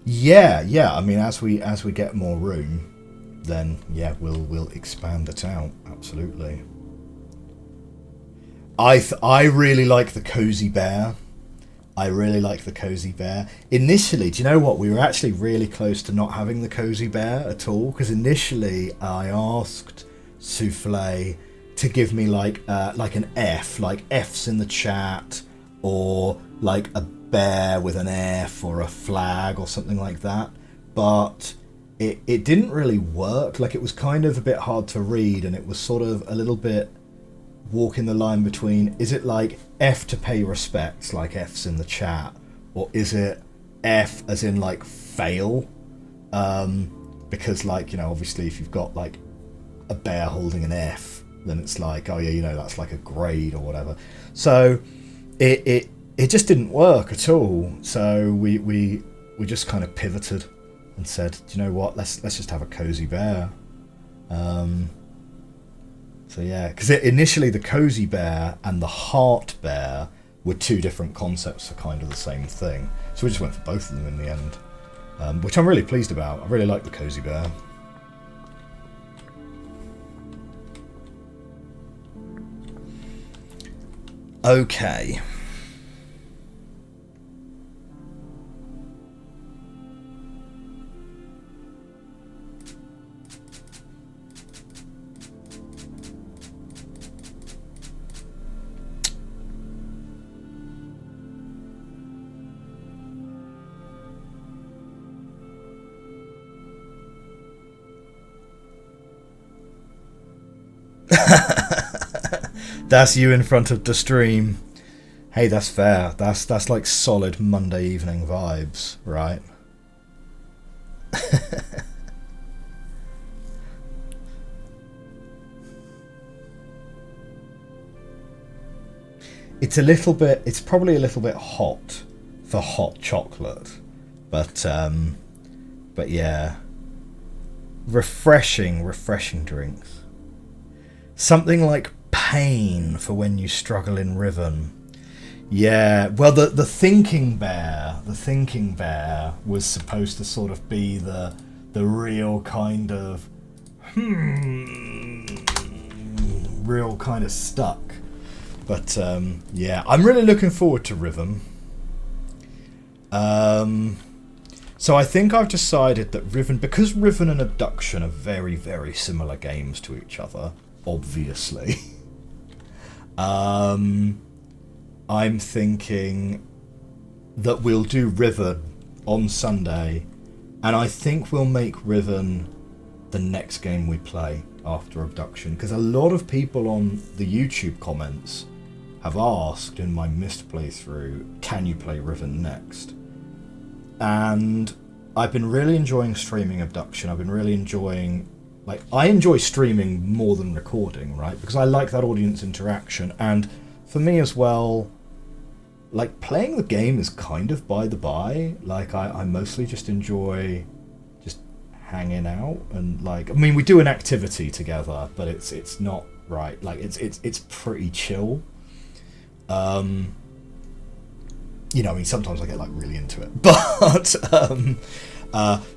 Yeah. I mean, as we get more room, then yeah, we'll expand it out. Absolutely. I really like the cozy bear. Initially, do you know what? We were actually really close to not having the cozy bear at all, because initially I asked Souffle to give me like an F, like F's in the chat, or like a bear with an F or a flag or something like that, but it didn't really work. Like, it was kind of a bit hard to read, and it was sort of a little bit walking the line between, is it like F to pay respects, like F's in the chat, or is it F as in like fail? Because, like, you know, obviously if you've got like a bear holding an F, then it's like, oh yeah, you know, that's like a grade or whatever. So it just didn't work at all. So we just kind of pivoted and said, do you know what, let's just have a cozy bear. So yeah, because initially the cozy bear and the heart bear were 2 different concepts for kind of the same thing. So we just went for both of them in the end, which I'm really pleased about. I really like the cozy bear. Okay. That's you in front of the stream. Hey, that's fair. That's like solid Monday evening vibes, right? It's probably a little bit hot for hot chocolate, but yeah, refreshing drinks. Something like pain for when you struggle in Riven. Yeah, well, the thinking bear was supposed to sort of be the real kind of real kind of stuck. But yeah, I'm really looking forward to Riven. So I think I've decided that Riven, because Riven and Abduction are very, very similar games to each other, obviously. I'm thinking that we'll do Riven on Sunday, and I think we'll make Riven the next game we play after Abduction, because a lot of people on the YouTube comments have asked in my missed playthrough, can you play Riven next? And I've been really enjoying streaming Abduction. I've been really enjoying, like, I enjoy streaming more than recording, right? Because I like that audience interaction, and for me as well, like, playing the game is kind of by the by. Like, I mostly just enjoy just hanging out, and, like, I mean, we do an activity together, but it's not right. Like, it's pretty chill. You know, I mean, sometimes I get like really into it,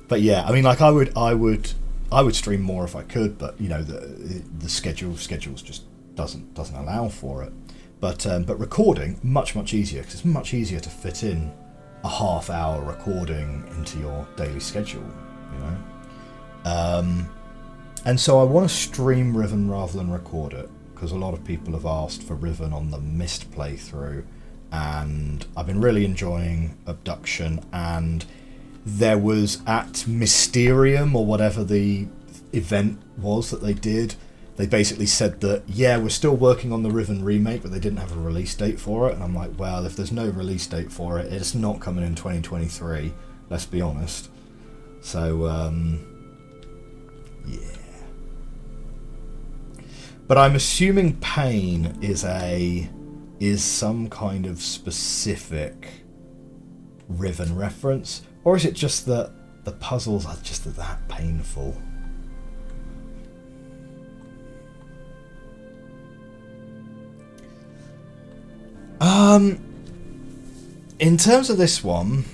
but yeah, I mean, like, I would stream more if I could, but you know, the schedules just doesn't allow for it. But recording much easier, because it's much easier to fit in a half-hour recording into your daily schedule, you know. And so I want to stream Riven rather than record it, because a lot of people have asked for Riven on the Mist playthrough, and I've been really enjoying Abduction, and there was at Mysterium, or whatever the event was that they did, they basically said that, yeah, we're still working on the Riven remake, but they didn't have a release date for it, and I'm like, well, if there's no release date for it, it's not coming in 2023, let's be honest. So, yeah. But I'm assuming pain is some kind of specific Riven reference, or is it just that the puzzles are just that painful? In terms of this one,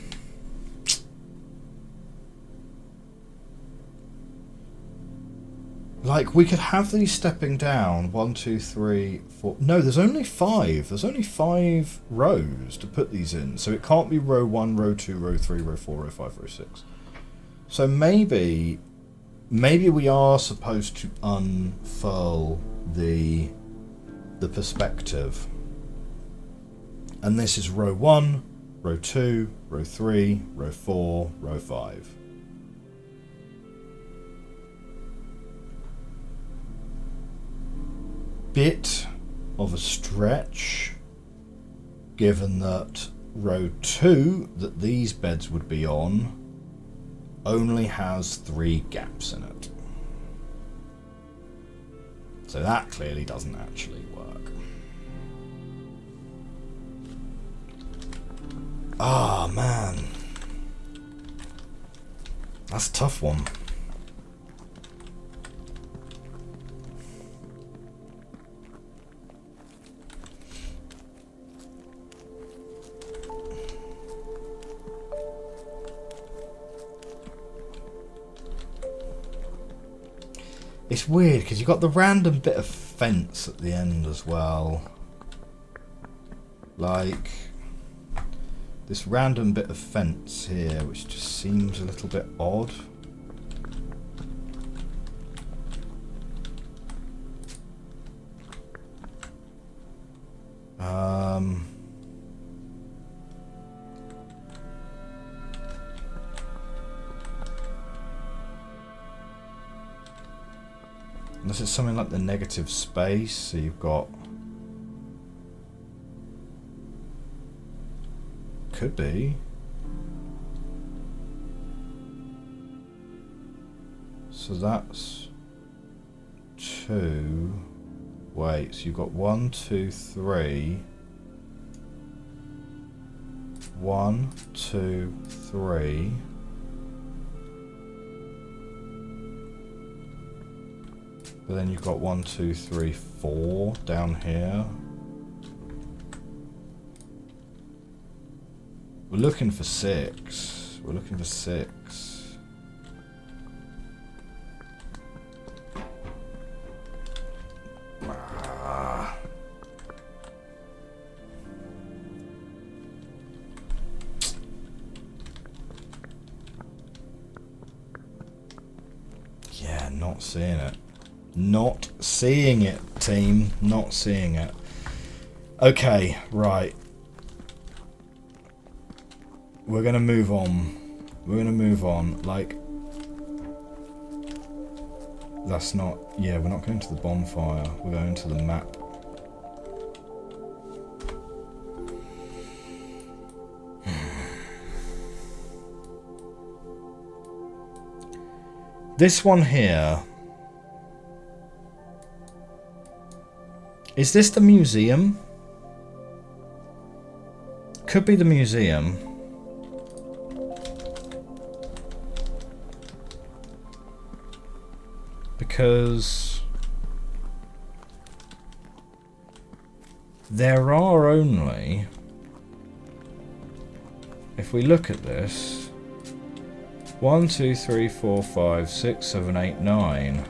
like, we could have these stepping down 1, 2, 3, 4. No, there's only 5. There's only 5 rows to put these in, so it can't be row 1, row 2, row 3, row 4, row 5, row 6. So maybe we are supposed to unfurl the perspective, and this is row 1, row 2, row 3, row 4, row 5. Bit of a stretch, given that row 2 that these beds would be on only has 3 gaps in it. So that clearly doesn't actually work. Ah, man. That's a tough one. It's weird because you've got the random bit of fence at the end as well. Like this random bit of fence here, which just seems a little bit odd. Unless it's something like the negative space, so you've got... Could be. So that's 2. Wait, so you've got 1, 2, 3. 1, 2, 3. But then you've got 1, 2, 3, 4 down here. We're looking for 6. We're looking for 6. Ah. Yeah, not seeing it. Not seeing it, team. Not seeing it. Okay, right. We're going to move on. We're going to move on. Like, that's not... Yeah, we're not going to the bonfire. We're going to the map. This one here... Is this the museum? Could be the museum. Because there are only, if we look at this, 1, 2, 3, 4, 5, 6, 7, 8, 9.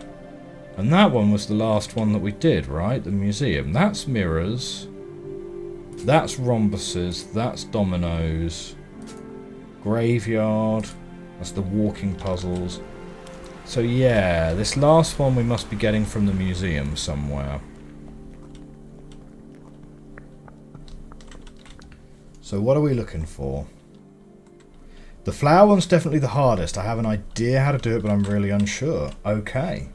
And that one was the last one that we did, right? The museum. That's mirrors. That's rhombuses. That's dominoes. Graveyard. That's the walking puzzles. So yeah, this last one we must be getting from the museum somewhere. So what are we looking for? The flower one's definitely the hardest. I have an idea how to do it, but I'm really unsure. Okay.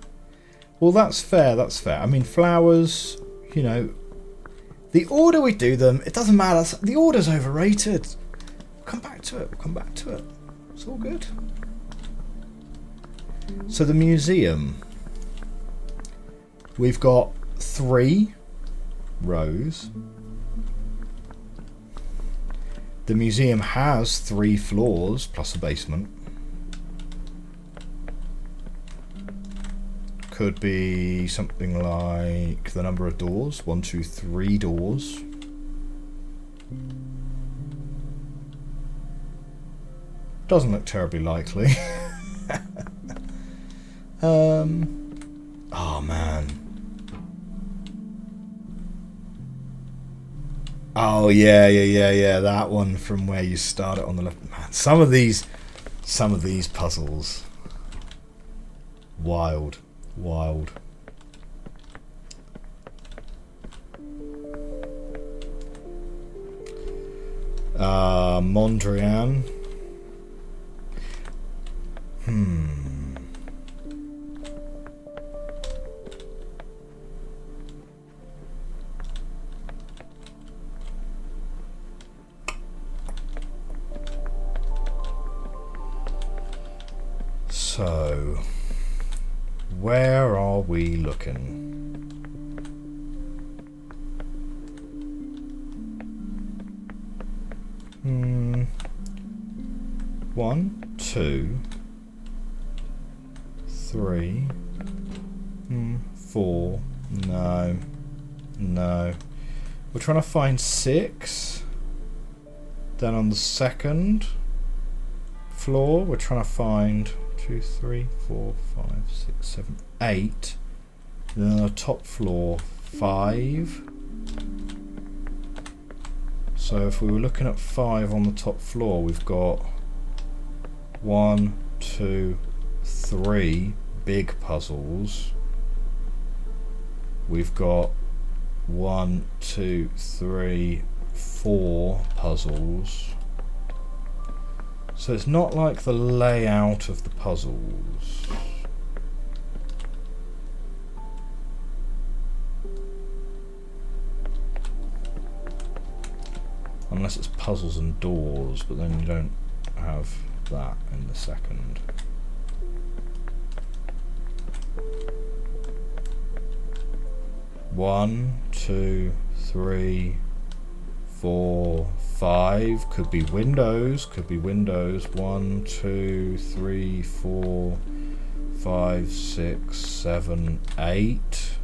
Well, that's fair, that's fair. I mean, flowers, you know, the order we do them, it doesn't matter. The order's overrated. We'll come back to it, we'll come back to it. It's all good. So the museum. We've got 3 rows. The museum has 3 floors plus a basement. Could be something like the number of doors. 1, 2, 3 doors. Doesn't look terribly likely. Oh man. Oh yeah. That one from where you start it on the left. Man, some of these puzzles. Wild. Mondrian. So, where are we looking? 1, 2, 3, 4. No. We're trying to find 6. Then on the second floor, we're trying to find 2, 3, 4, 5, 6, 7, 8. Then on the top floor, 5. So if we were looking at 5 on the top floor, we've got 1, 2, 3 big puzzles. We've got 1, 2, 3, 4 puzzles. So it's not like the layout of the puzzles. Unless it's puzzles and doors, but then you don't have that in the second. One, 2, 3, 4, 5. Could be windows. 1, 2, 3, 4, 5, 6, 7, 8.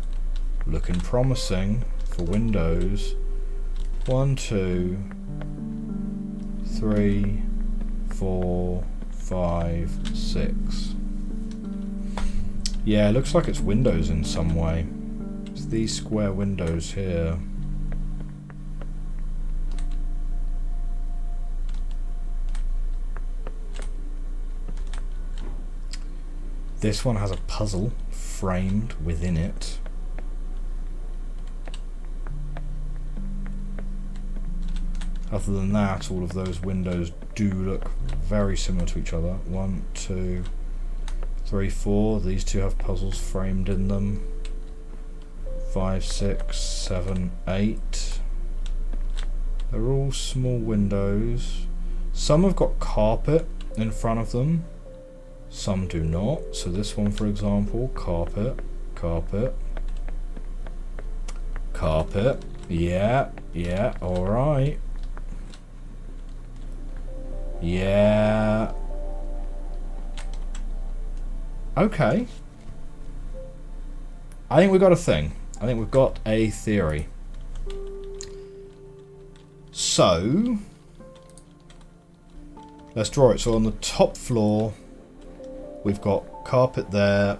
Looking promising for windows. 1, 2, 3, 4, 5, 6. Yeah, it looks like it's windows in some way. It's these square windows here. This one has a puzzle framed within it. Other than that, all of those windows do look very similar to each other. 1, 2, 3, 4. These two have puzzles framed in them. 5, 6, 7, 8. They're all small windows. Some have got carpet in front of them. Some do not. So this one, for example, carpet. Yeah, alright. Yeah. Okay. I think we've got a thing. I think we've got a theory. So, let's draw it. So on the top floor, we've got carpet there,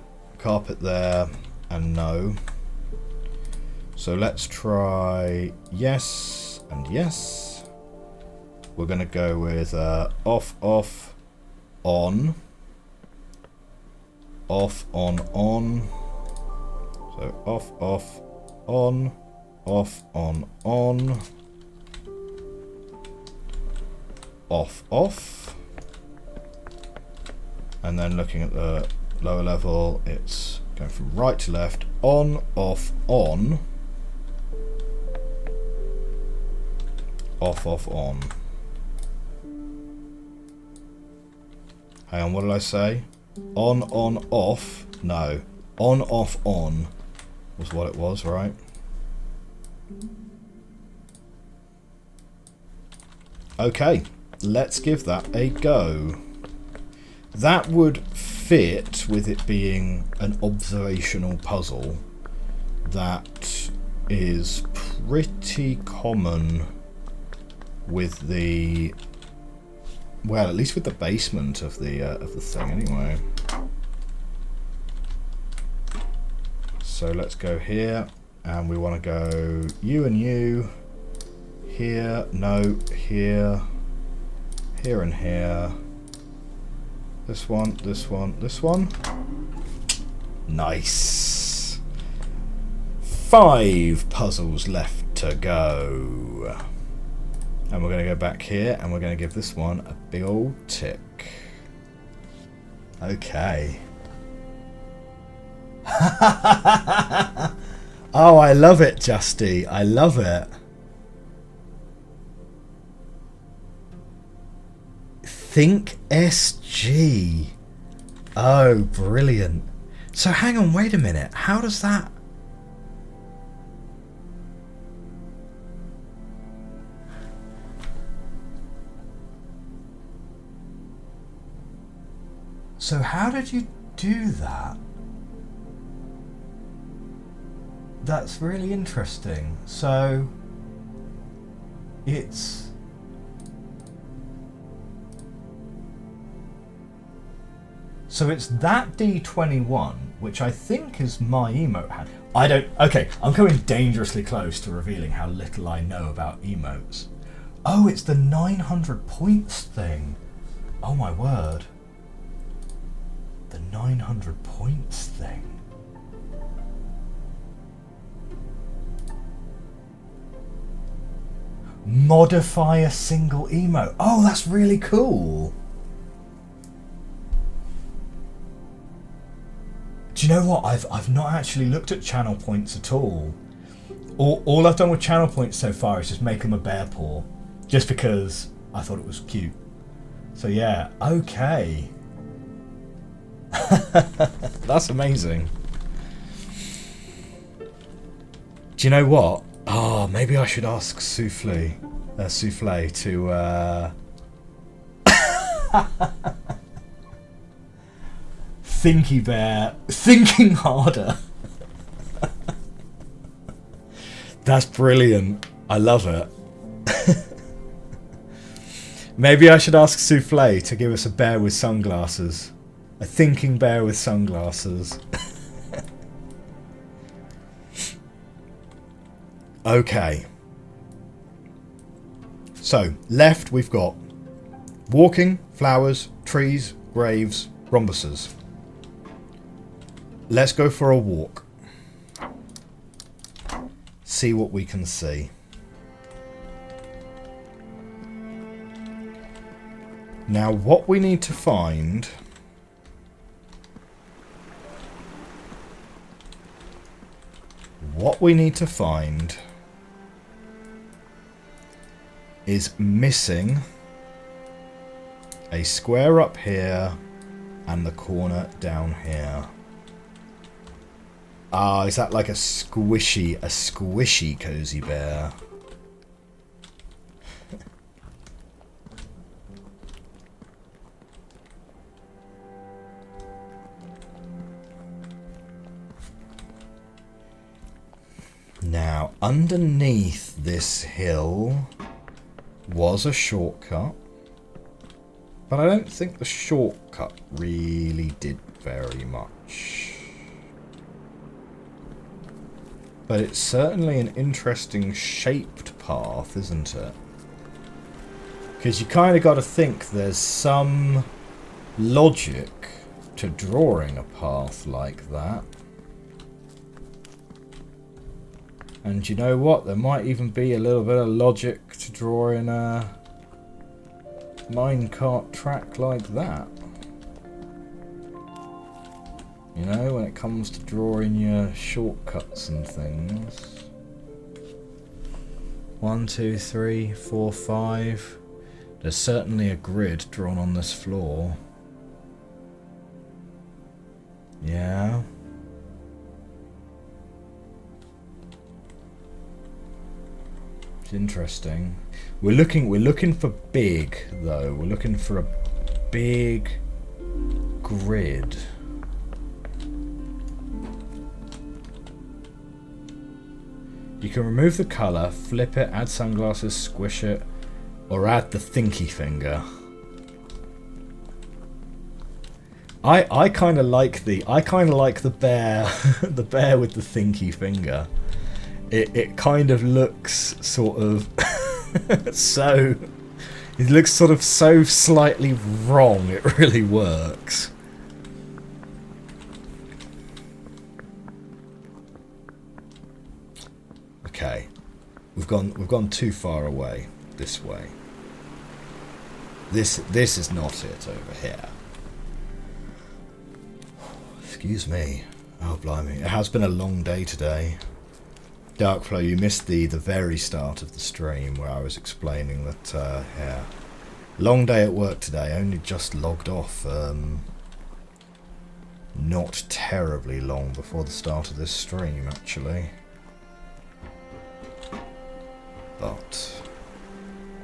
and no. So let's try yes and yes. we're going to go with off, off, on. Off, on, on. So off, off, on. Off, on, on. Off, off. And then looking at the lower level, it's going from right to left. On, off, on. Off, off, on. Hang on, what did I say? On, off. No. On, off, on was what it was, right? Okay, let's give that a go. That would fit with it being an observational puzzle that is pretty common with the, well, at least with the basement of the thing anyway. So let's go here, and we want to go you and you, here, no, here, here and here, this one, this one, this one. Nice. 5 puzzles left to go. And we're going to go back here, and we're going to give this one a big old tick. Okay. Oh, I love it, Justy. I love it. Think SG. Oh, brilliant. So hang on, wait a minute. How does that... So how did you do that? That's really interesting. So it's... So it's that D21, which I think is my emote hand. I don't... Okay, I'm coming dangerously close to revealing how little I know about emotes. Oh, it's the 900 points thing. Oh my word. The 900 points thing. Modify a single emote. Oh, that's really cool. Do you know what? I've not actually looked at channel points at all. All I've done with channel points so far is just make them a bear paw, just because I thought it was cute. So yeah, okay. That's amazing. Do you know what? Oh, maybe I should ask Souffle to Thinky Bear thinking harder. That's brilliant. I love it. Maybe I should ask Souffle to give us a bear with sunglasses. A thinking bear with sunglasses. Okay. So, left we've got walking, flowers, trees, graves, rhombuses. Let's go for a walk. See what we can see. Now, what we need to find... What we need to find is missing a square up here and the corner down here. Ah, is that like a squishy cozy bear? Now, underneath this hill was a shortcut, but I don't think the shortcut really did very much. But it's certainly an interesting shaped path, isn't it? Because you kind of got to think there's some logic to drawing a path like that. And you know what? There might even be a little bit of logic to drawing a minecart track like that. You know, when it comes to drawing your shortcuts and things. 1, 2, 3, 4, 5. There's certainly a grid drawn on this floor. Yeah. It's interesting. We're looking for big though. We're looking for a big grid. You can remove the colour, flip it, add sunglasses, squish it, or add the thinky finger. I kind of like the bear the bear with the thinky finger. It kind of looks sort of so it looks sort of so slightly wrong. It really works. Okay, we've gone too far away this way. This is not it over here. Excuse me. Oh blimey, it has been a long day today. Darkflow, you missed the very start of the stream where I was explaining that yeah, long day at work today. Only just logged off. Not terribly long before the start of this stream, actually. But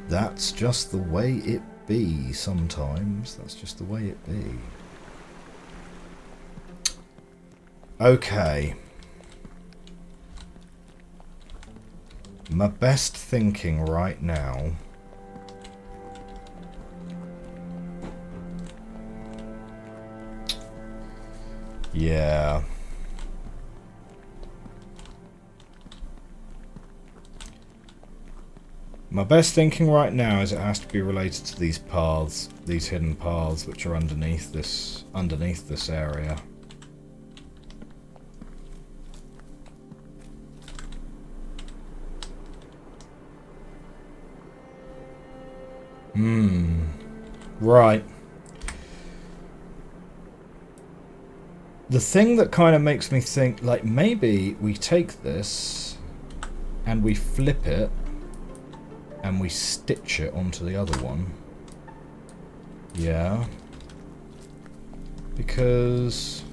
that's just the way it be sometimes. That's just the way it be. Okay. My best thinking right now yeah. My best thinking right now is it has to be related to these paths, these hidden paths which are underneath this area. Right. The thing that kind of makes me think, like, maybe we take this and we flip it and we stitch it onto the other one. Yeah. Because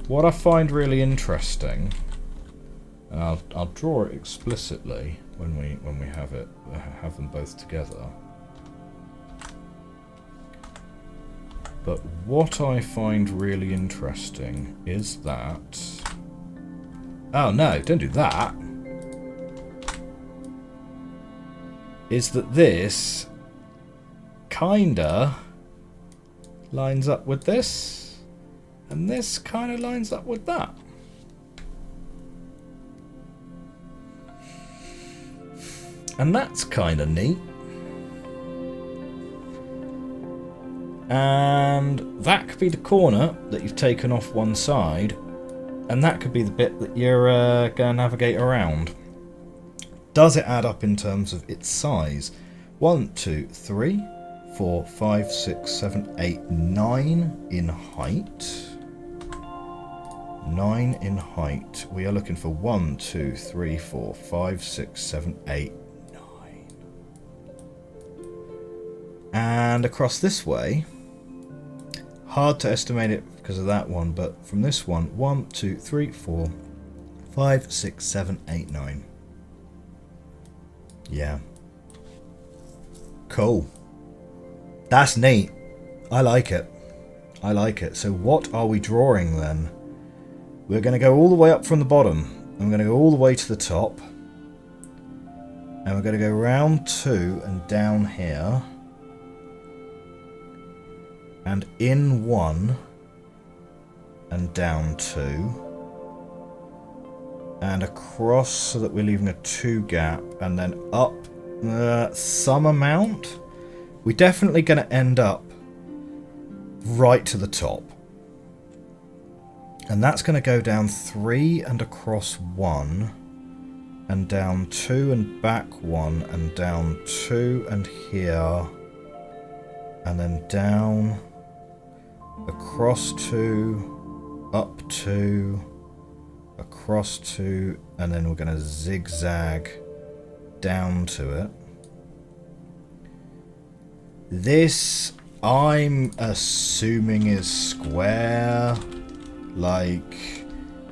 what I find really interesting, and I'll draw it explicitly when we have them both together. But what I find really interesting is that... Oh no, don't do that! Is that this kinda lines up with this, and this kinda lines up with that. And that's kinda neat. And that could be the corner that you've taken off one side, and that could be the bit that you're going to navigate around. Does it add up in terms of its size? 1, 2, 3, 4, 5, 6, 7, 8, 9 in height. 9 in height. We are looking for 1, 2, 3, 4, 5, 6, 7, 8, 9. And across this way, hard to estimate it because of that one, but from this one, 1, 2, 3, 4, 5, 6, 7, 8, 9. Yeah. Cool. That's neat. I like it. I like it. So what are we drawing then? We're going to go all the way up from the bottom. And we're going to go all the way to the top. And we're going to go round 2 and down here. And in 1 and down 2. And across so that we're leaving a 2 gap. And then up some amount. We're definitely going to end up right to the top. And that's going to go down 3 and across 1. And down 2 and back 1. And down 2 and here. And then down. Across 2. Up 2. Across 2. And then we're going to zigzag down to it. This, I'm assuming, is square. Like,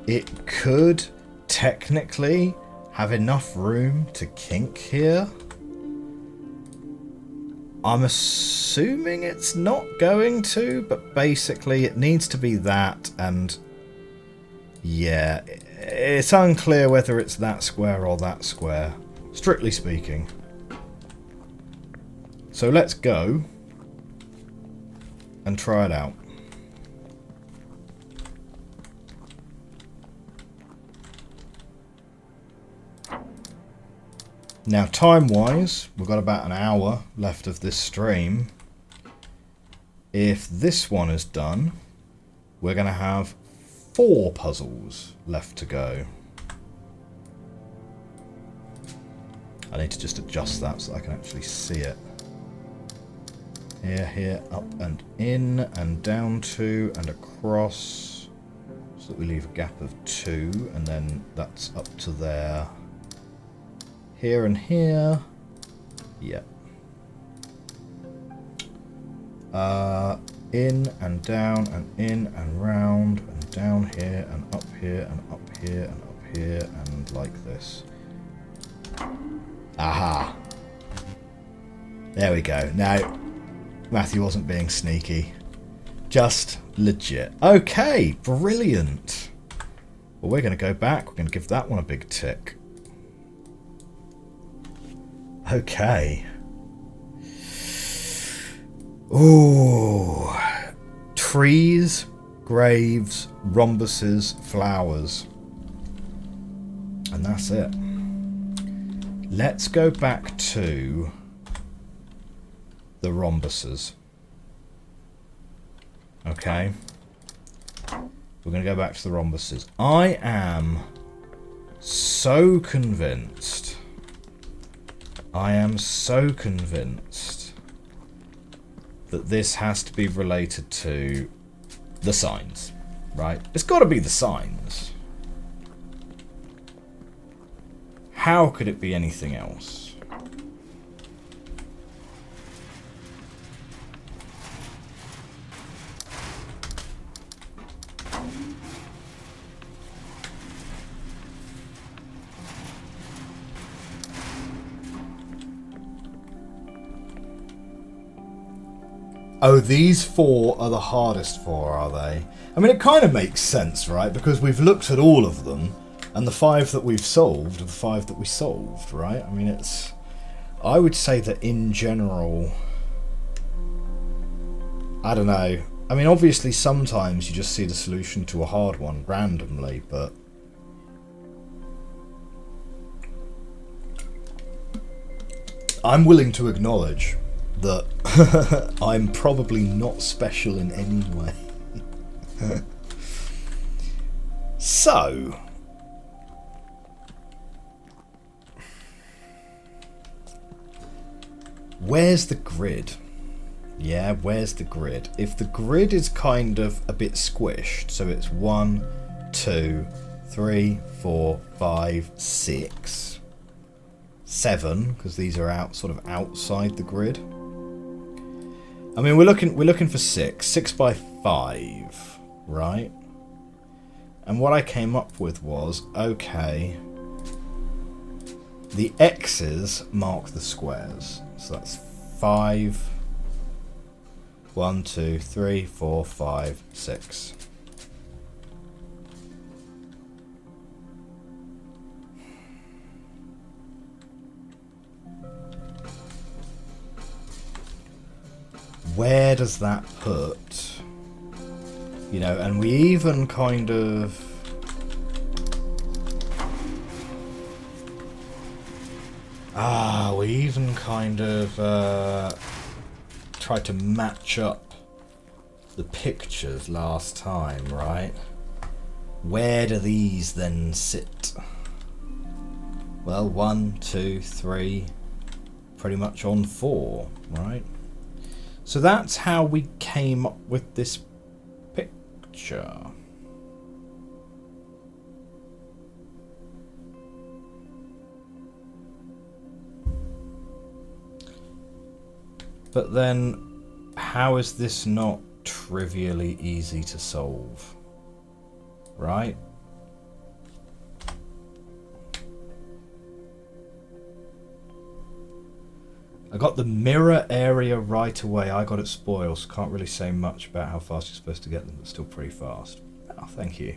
it could technically have enough room to kink here. I'm assuming it's not going to, but basically it needs to be that, and yeah, it's unclear whether it's that square or that square, strictly speaking. So let's go and try it out. Now, time-wise, we've got about an hour left of this stream. If this one is done, we're going to have 4 puzzles left to go. I need to just adjust that so I can actually see it. Here, here, up and in, and down 2, and across. So that we leave a gap of 2, and then that's up to there. Here and here. Yep. In and down and in and round and down here and up here and up here and up here and like this. Aha. There we go. Now, Matthew wasn't being sneaky. Just legit. Okay, brilliant. Well, we're going to go back. We're going to give that one a big tick. Okay. Ooh. Trees, graves, rhombuses, flowers. And that's it. Let's go back to the rhombuses. Okay. We're going to go back to the rhombuses. I am so convinced. I am so convinced that this has to be related to the signs, right? It's got to be the signs. How could it be anything else? Oh, these 4 are the hardest 4, are they? I mean, it kind of makes sense, right? Because we've looked at all of them, and the 5 that we've solved are the 5 that we solved, right? I mean, it's... I would say that in general... I don't know. I mean, obviously, sometimes you just see the solution to a hard one randomly, but... I'm willing to acknowledge that I'm probably not special in any way. So, where's the grid? Yeah, where's the grid? If the grid is kind of a bit squished, so it's 1, 2, 3, 4, 5, 6, 7, because these are out sort of outside the grid. I mean, we're looking for 6 by 5, right? And what I came up with was, okay, the X's mark the squares. So that's 5, 1, 2, 3, 4, 5, 6. Where does that put, you know, and we even kind of, We even kind of tried to match up the pictures last time, right? Where do these then sit? Well, 1, 2, 3, pretty much on 4, right? So that's how we came up with this picture. But then, how is this not trivially easy to solve? Right? I got the mirror area right away. I got it spoiled, so can't really say much about how fast you're supposed to get them, but still pretty fast. Oh, thank you.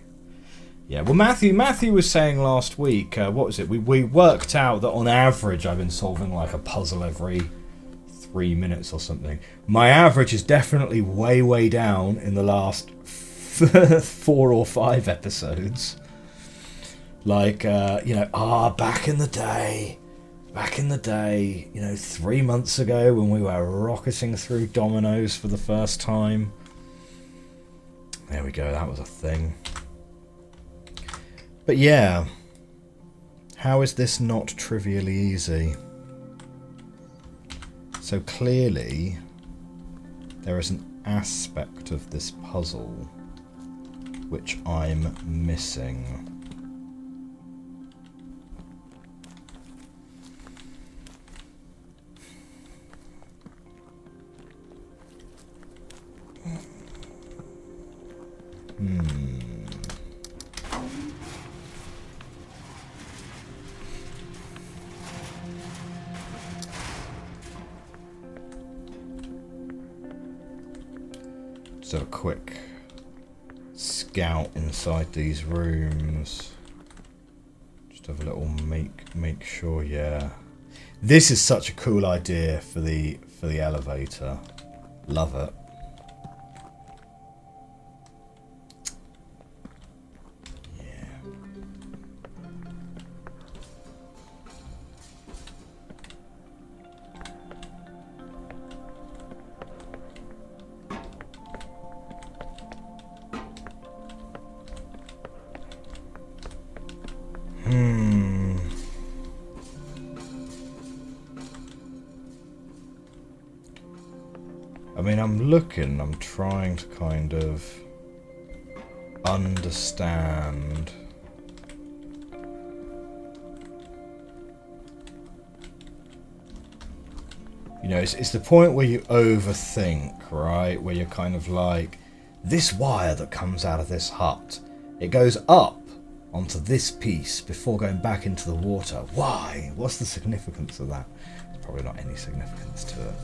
Yeah, well, Matthew was saying last week, what was it? We worked out that on average I've been solving like a puzzle every 3 minutes or something. My average is definitely way down in the last 4 or 5 episodes. Like, back in the day, 3 months ago when we were rocketing through dominoes for the first time. There we go, that was a thing. But yeah, how is this not trivially easy? So clearly, there is an aspect of this puzzle which I'm missing. Just a quick scout inside these rooms. Just have a little make sure. Yeah, this is such a cool idea for the elevator. Love it. I mean, I'm trying to kind of understand. You know, it's the point where you overthink, right? Where you're kind of like, this wire that comes out of this hut, it goes up onto this piece before going back into the water. Why? What's the significance of that? Probably not any significance to it.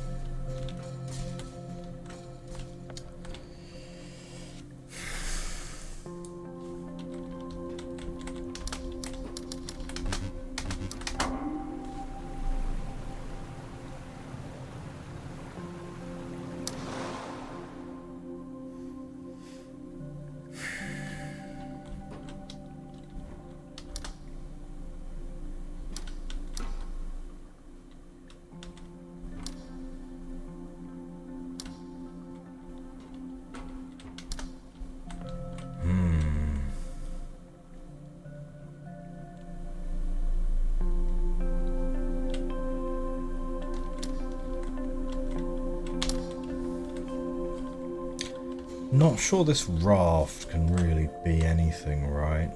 Not sure this raft can really be anything, right?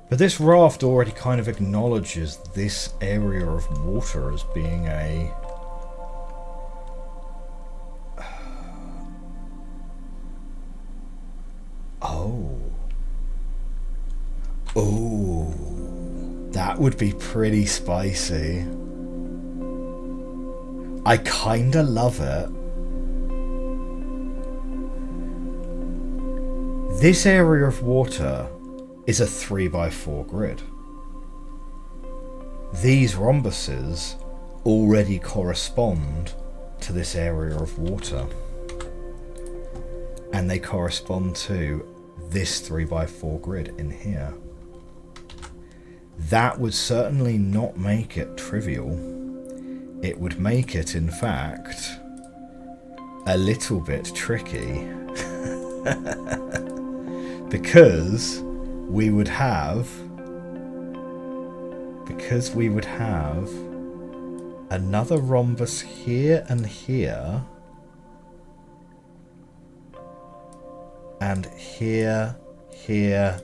But this raft already kind of acknowledges this area of water as being a... Oh. Oh. That would be pretty spicy. I kinda love it. This area of water is a 3x4 grid. These rhombuses already correspond to this area of water. And they correspond to this 3x4 grid in here. that would certainly not make it trivial. It would make it, in fact, a little bit tricky. because we would have another rhombus here and here, and here, here,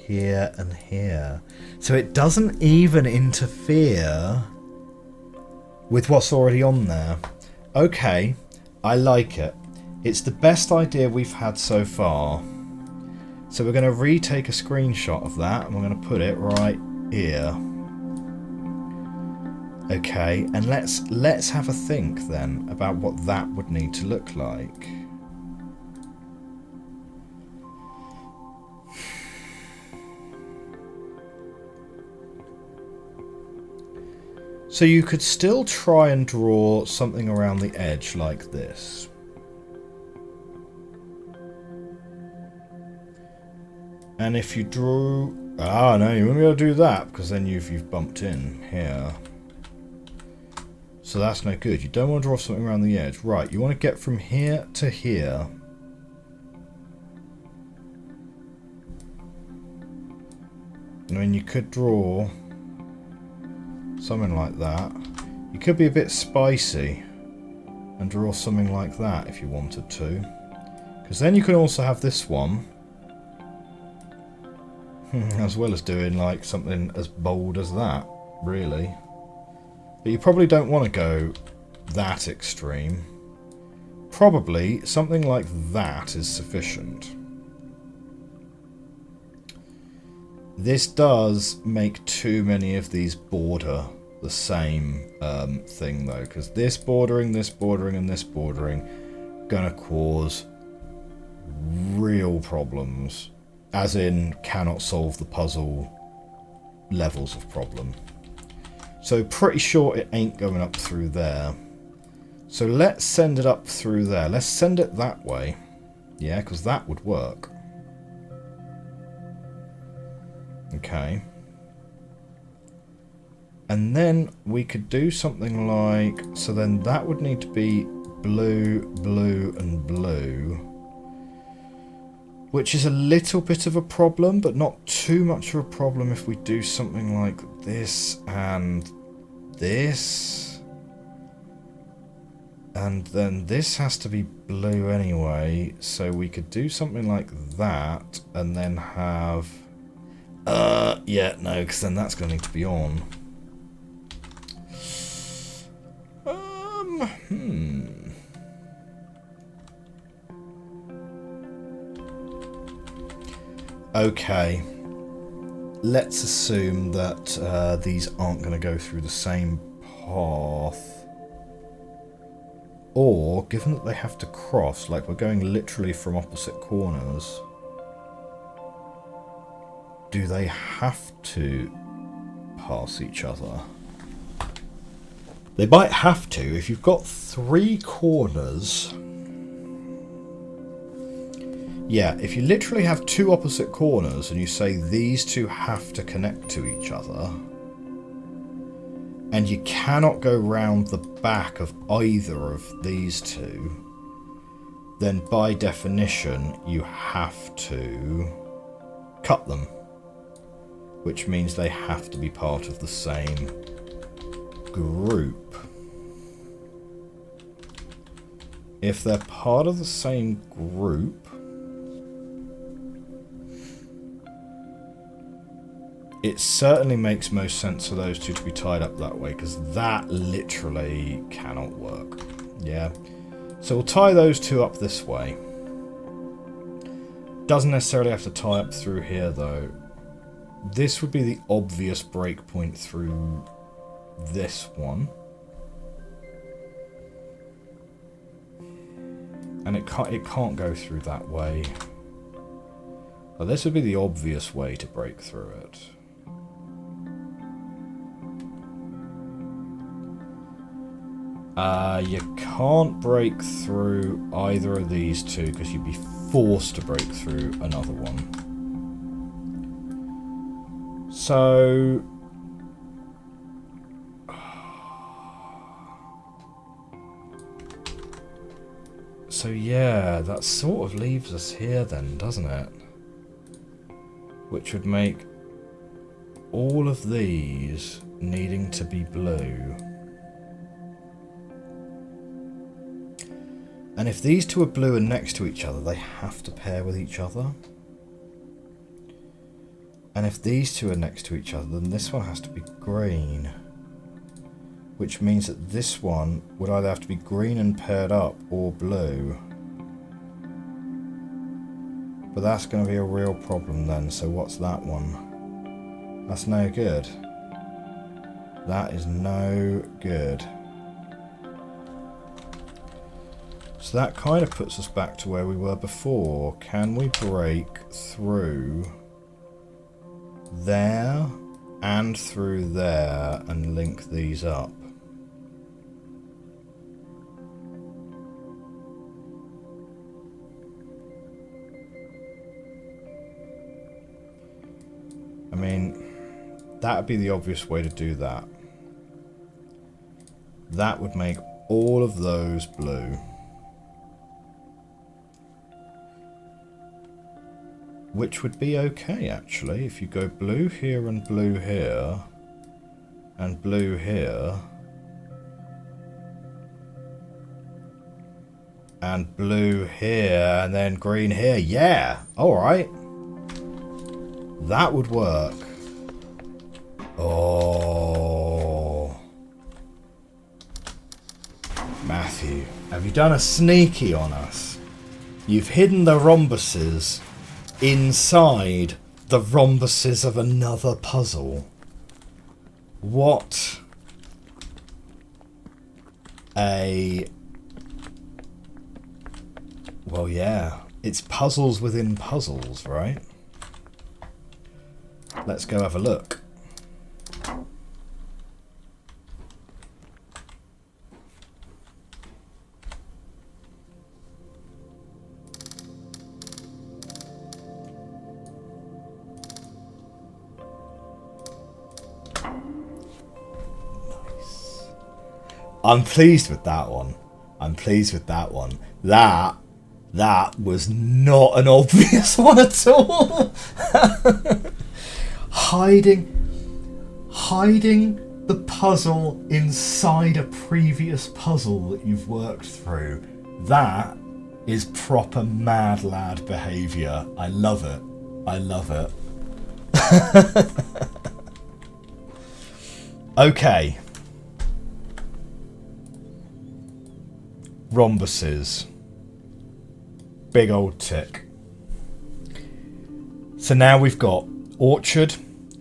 here, and here. So it doesn't even interfere with what's already on there. Okay, I like it. It's the best idea we've had so far. So we're going to retake a screenshot of that, and we're going to put it right here. Okay, and let's have a think then about what that would need to look like. So you could still try and draw something around the edge like this. And if you drew... Ah, no, you wouldn't be able to do that, because then you've bumped in here. So that's no good. You don't want to draw something around the edge. Right, you want to get from here to here. I mean, you could draw something like that. You could be a bit spicy and draw something like that if you wanted to. Because then you can also have this one. As well as doing like something as bold as that, really. But you probably don't want to go that extreme. Probably something like that is sufficient. This does make too many of these border the same thing though, because this bordering, and this bordering gonna cause real problems, as in cannot solve the puzzle levels of problem. So pretty sure it ain't going up through there. So let's send it up through there. Let's send it that way. Yeah, because that would work. Okay. And then we could do something like... So then that would need to be blue, blue, and blue. Which is a little bit of a problem, but not too much of a problem if we do something like this and this. And then this has to be blue anyway, so we could do something like that and then have... yeah, no, because then that's going to need to be on. Okay. Let's assume that these aren't going to go through the same path. Or, given that they have to cross, like we're going literally from opposite corners, do they have to pass each other? They might have to. If you've got 3 corners... Yeah, if you literally have 2 opposite corners and you say these 2 have to connect to each other, and you cannot go round the back of either of these 2, then by definition you have to cut them, which means they have to be part of the same group. If they're part of the same group, it certainly makes most sense for those 2 to be tied up that way, because that literally cannot work. Yeah. So we'll tie those 2 up this way. Doesn't necessarily have to tie up through here though. This would be the obvious breakpoint through this one. And it can't go through that way. But this would be the obvious way to break through it. You can't break through either of these 2 because you'd be forced to break through another one. So So yeah, that sort of leaves us here then, doesn't it? Which would make all of these needing to be blue. And if these two are blue and next to each other, they have to pair with each other. And if these two are next to each other, then this one has to be green. Which means that this one would either have to be green and paired up or blue. But that's going to be a real problem then, so what's that one? That's no good. That is no good. So that kind of puts us back to where we were before. Can we break through there and through there and link these up? I mean, that would be the obvious way to do that. That would make all of those blue. Which would be okay, actually, if you go blue here and blue here, and blue here, and blue here, and then green here. Yeah, alright. That would work. Oh. Matthew, have you done a sneaky on us? You've hidden the rhombuses inside the rhombuses of another puzzle. What a... Well, yeah. It's puzzles within puzzles, right? Let's go have a look. I'm pleased with that one. I'm pleased with that one. That was not an obvious one at all. Hiding the puzzle inside a previous puzzle that you've worked through. That is proper mad lad behaviour. I love it. I love it. Okay. Rhombuses. Big old tick. So now we've got orchard,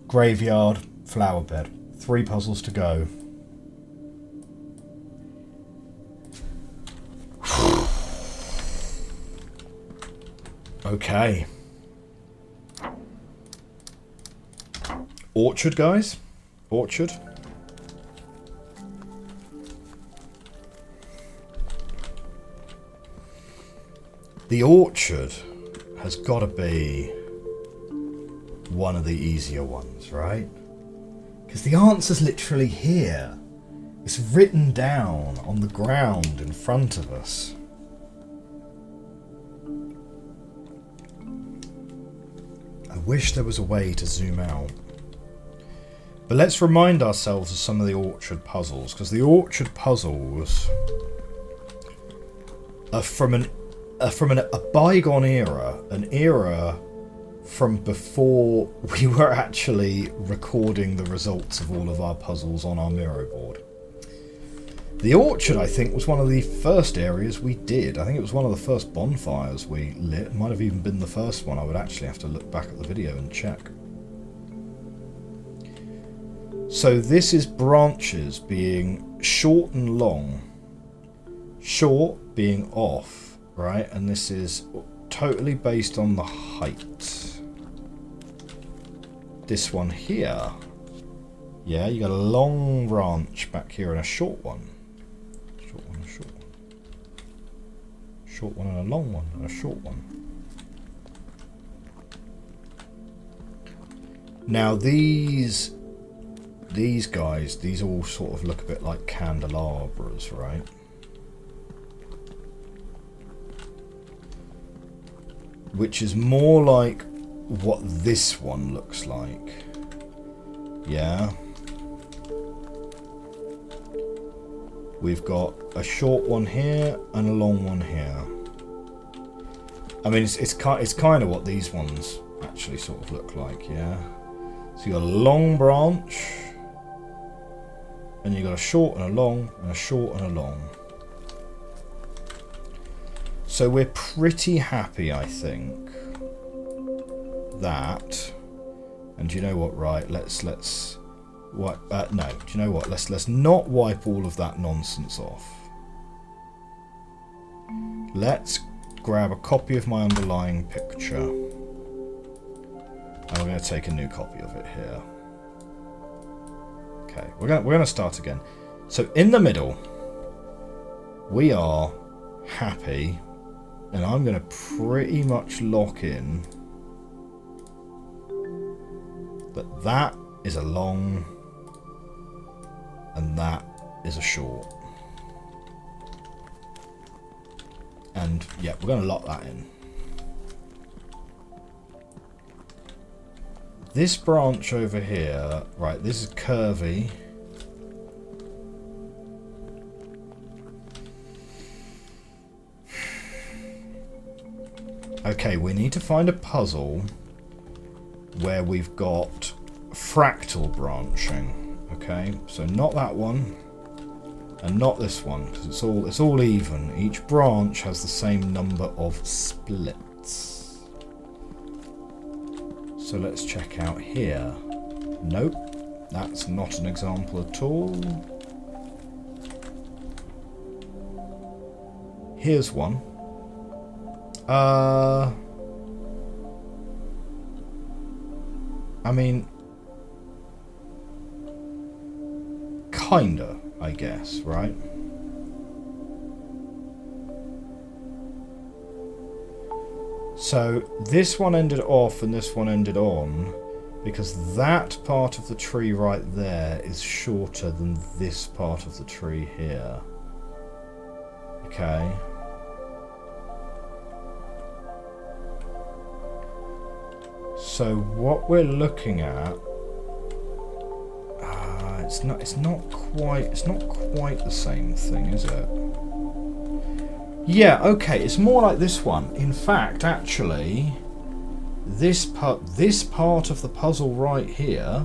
graveyard, flower bed. 3 puzzles to go. Okay. Orchard, guys. Orchard. The orchard has got to be one of the easier ones, right? Because the answer's literally here. It's written down on the ground in front of us. I wish there was a way to zoom out. But let's remind ourselves of some of the orchard puzzles, because the orchard puzzles are from a bygone era, an era from before we were actually recording the results of all of our puzzles on our Miro board. The orchard, I think, was one of the first areas we did. I think it was one of the first bonfires we lit. It might have even been the first one. I would actually have to look back at the video and check. So this is branches being short and long. Short being off, right? And this is totally based on the height. This one here. Yeah, you got a long branch back here and a short one. Short one and a short one. Short one and a long one and a short one. Now these guys, these all sort of look a bit like candelabras, right? which is more like what this one looks like. Yeah. We've got a short one here and a long one here. I mean, it's kind of what these ones actually sort of look like, yeah. So you got a long branch, and you got a short and a long, and a short and a long. So we're pretty happy, I think, that. And do you know what? Right, let's wipe. No, do you know what? Let's not wipe all of that nonsense off. Let's grab a copy of my underlying picture, and we're going to take a new copy of it here. Okay, we're going to start again. So in the middle, we are happy, and I'm going to pretty much lock in that that is a long and that is a short. And yeah, we're going to lock that in. This branch over here, right, this is curvy. Okay, we need to find a puzzle where we've got fractal branching. Okay, so not that one and not this one, because it's all even. Each branch has the same number of splits. So let's check out here. Nope, that's not an example at all. Here's one. I mean, kinda, I guess, right? So this one ended off and this one ended on because that part of the tree right there is shorter than this part of the tree here. Okay. So what we're looking at, it's not quite the same thing, is it? Yeah, okay, it's more like this one. In fact, actually, this part of the puzzle right here,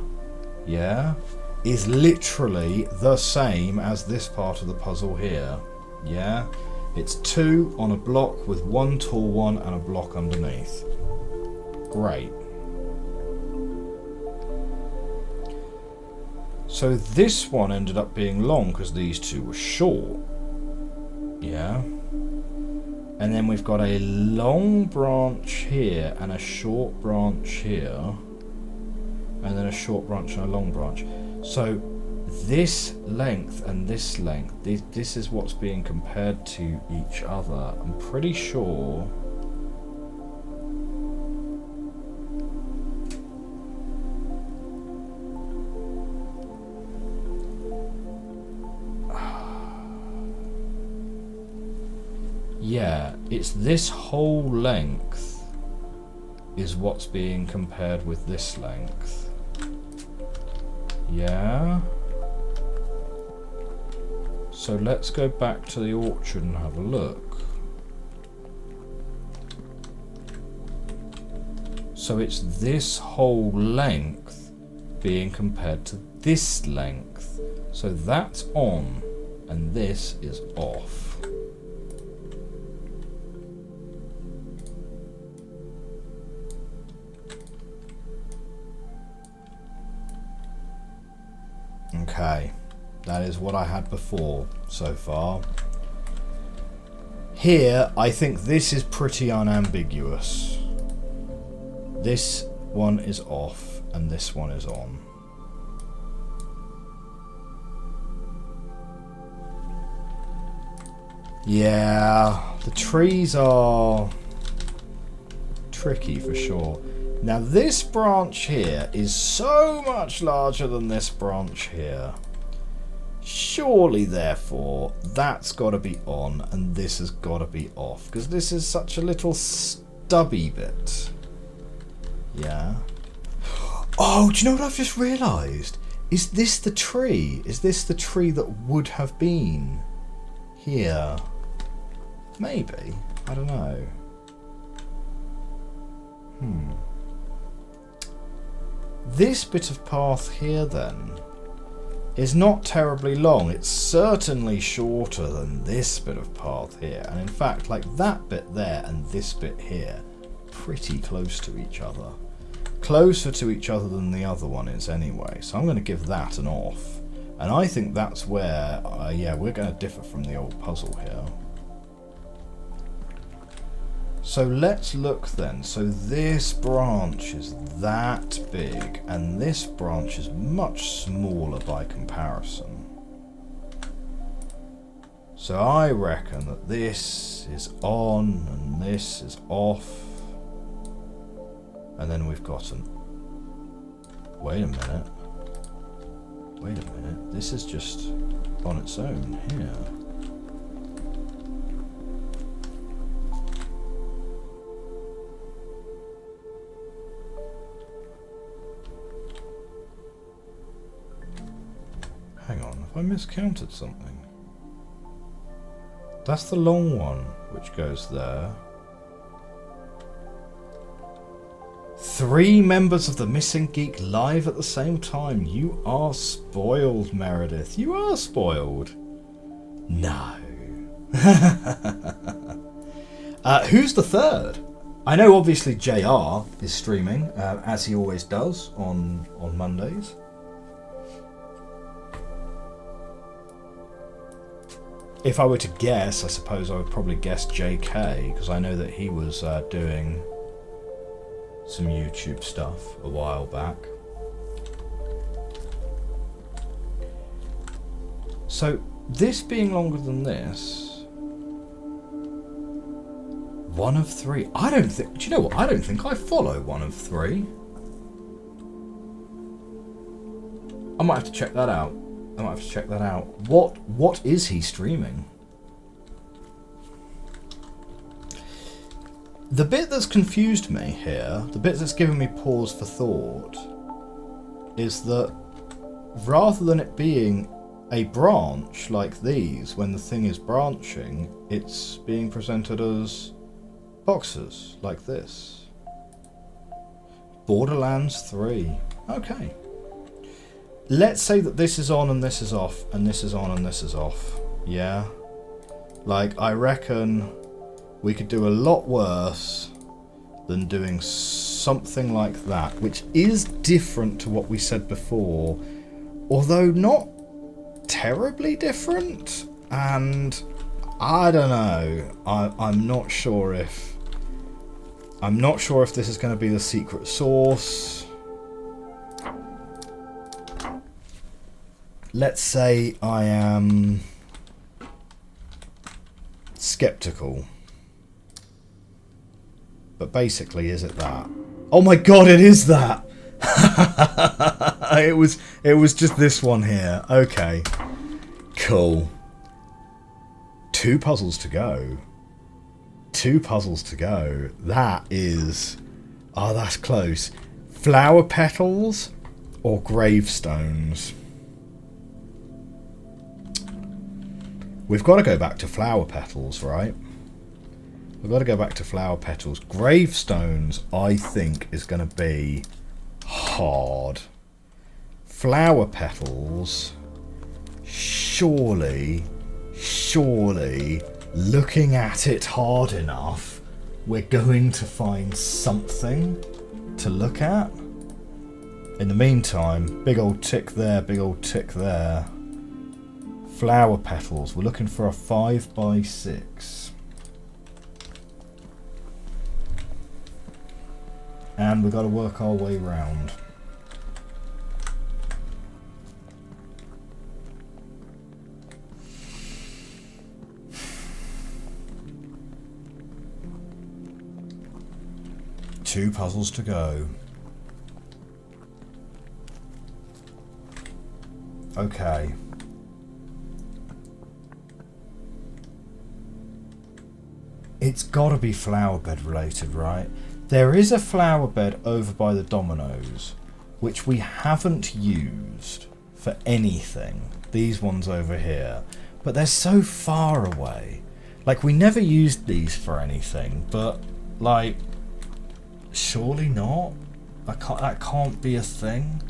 yeah, is literally the same as this part of the puzzle here. Yeah, it's two on a block with one tall one and a block underneath. Great. So this one ended up being long because these two were short. Yeah. And then we've got a long branch here and a short branch here. And then a short branch and a long branch. So this length and this length, this is what's being compared to each other. I'm pretty sure. Yeah, it's this whole length is what's being compared with this length. Yeah. So let's go back to the orchard and have a look. So it's this whole length being compared to this length. So that's on and this is off. Okay, that is what I had before so far. Here, I think this is pretty unambiguous. This one is off and this one is on. Yeah, the trees are tricky for sure. Now this branch here is so much larger than this branch here. Surely, therefore, that's got to be on and this has got to be off. Because this is such a little stubby bit. Yeah. Oh, do you know what I've just realised? Is this the tree? Is this the tree that would have been here? Maybe. I don't know. This bit of path here, then, is not terribly long. It's certainly shorter than this bit of path here. And in fact, like that bit there and this bit here, pretty close to each other. Closer to each other than the other one is anyway. So I'm going to give that an off. And I think that's where, yeah, we're going to differ from the old puzzle here. So let's look then. So this branch is that big, and this branch is much smaller by comparison. So I reckon that this is on and this is off. And then we've got an... Wait a minute. Wait a minute. This is just on its own here. Hang on, have I miscounted something? That's the long one, which goes there. 3 members of the Missing Geek live at the same time. You are spoiled, Meredith. You are spoiled. No. Who's the third? I know obviously JR is streaming, as he always does on Mondays. If I were to guess, I suppose I would probably guess JK, because I know that he was doing some YouTube stuff a while back. So this being longer than this, 1 of 3. I don't think. Do you know what? I don't think I follow 1 of 3. I might have to check that out. What is he streaming? The bit that's confused me here, the bit that's given me pause for thought, is that rather than it being a branch like these, when the thing is branching, it's being presented as boxes like this. Borderlands 3. Okay. Let's say that this is on and this is off, and this is on and this is off. Yeah? Like, I reckon we could do a lot worse than doing something like that, which is different to what we said before, although not terribly different. And I don't know. I'm not sure if this is going to be the secret sauce. Let's say I am skeptical. But basically, is it that? Oh my god, it is that! It was just this one here. Okay. Cool. 2 puzzles to go. 2 puzzles to go. That is... Oh, that's close. Flower petals or gravestones? We've got to go back to flower petals, right? We've got to go back to flower petals. Gravestones, I think, is going to be hard. Flower petals, surely, looking at it hard enough, we're going to find something to look at. In the meantime, big old tick there, big old tick there. Flower petals, we're looking for a 5x6. And we've got to work our way round. Two puzzles to go. Okay. It's got to be flower bed related, right? There is a flower bed over by the dominoes, which we haven't used for anything. These ones over here. But they're so far away. Like, we never used these for anything, but, like, surely not? That can't be a thing.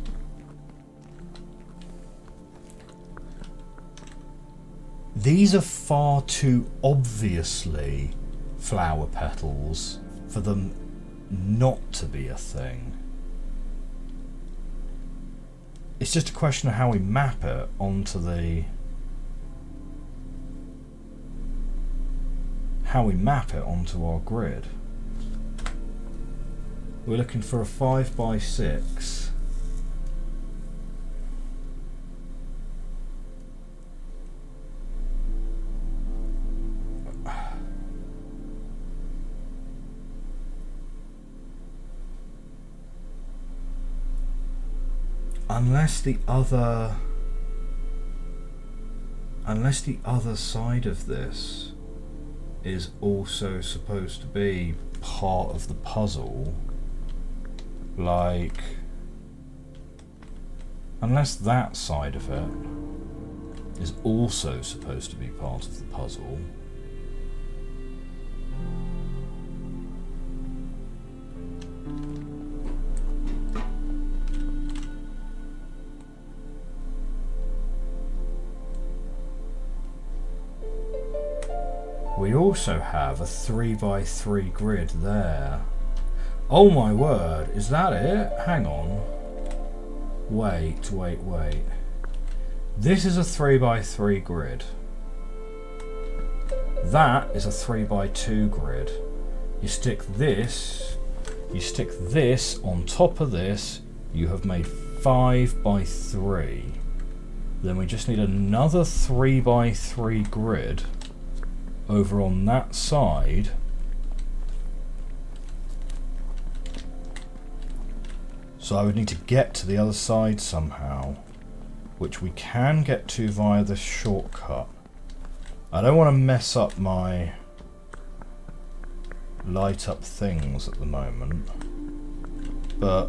These are far too obviously flower petals for them not to be a thing. It's just a question of how we map it onto the... how we map it onto our grid. We're looking for a 5x6. Unless the other side of this is also supposed to be part of the puzzle, like, unless that side of it is also supposed to be part of the puzzle, we also have a 3x3 grid there. Oh my word, is that it? Hang on. Wait. This is a 3x3 grid. That is a 3x2 grid. You stick this on top of this, you have made 5x3. Then we just need another 3x3 grid over on that side. So I would need to get to the other side somehow, which we can get to via this shortcut. I don't want to mess up my light up things at the moment, but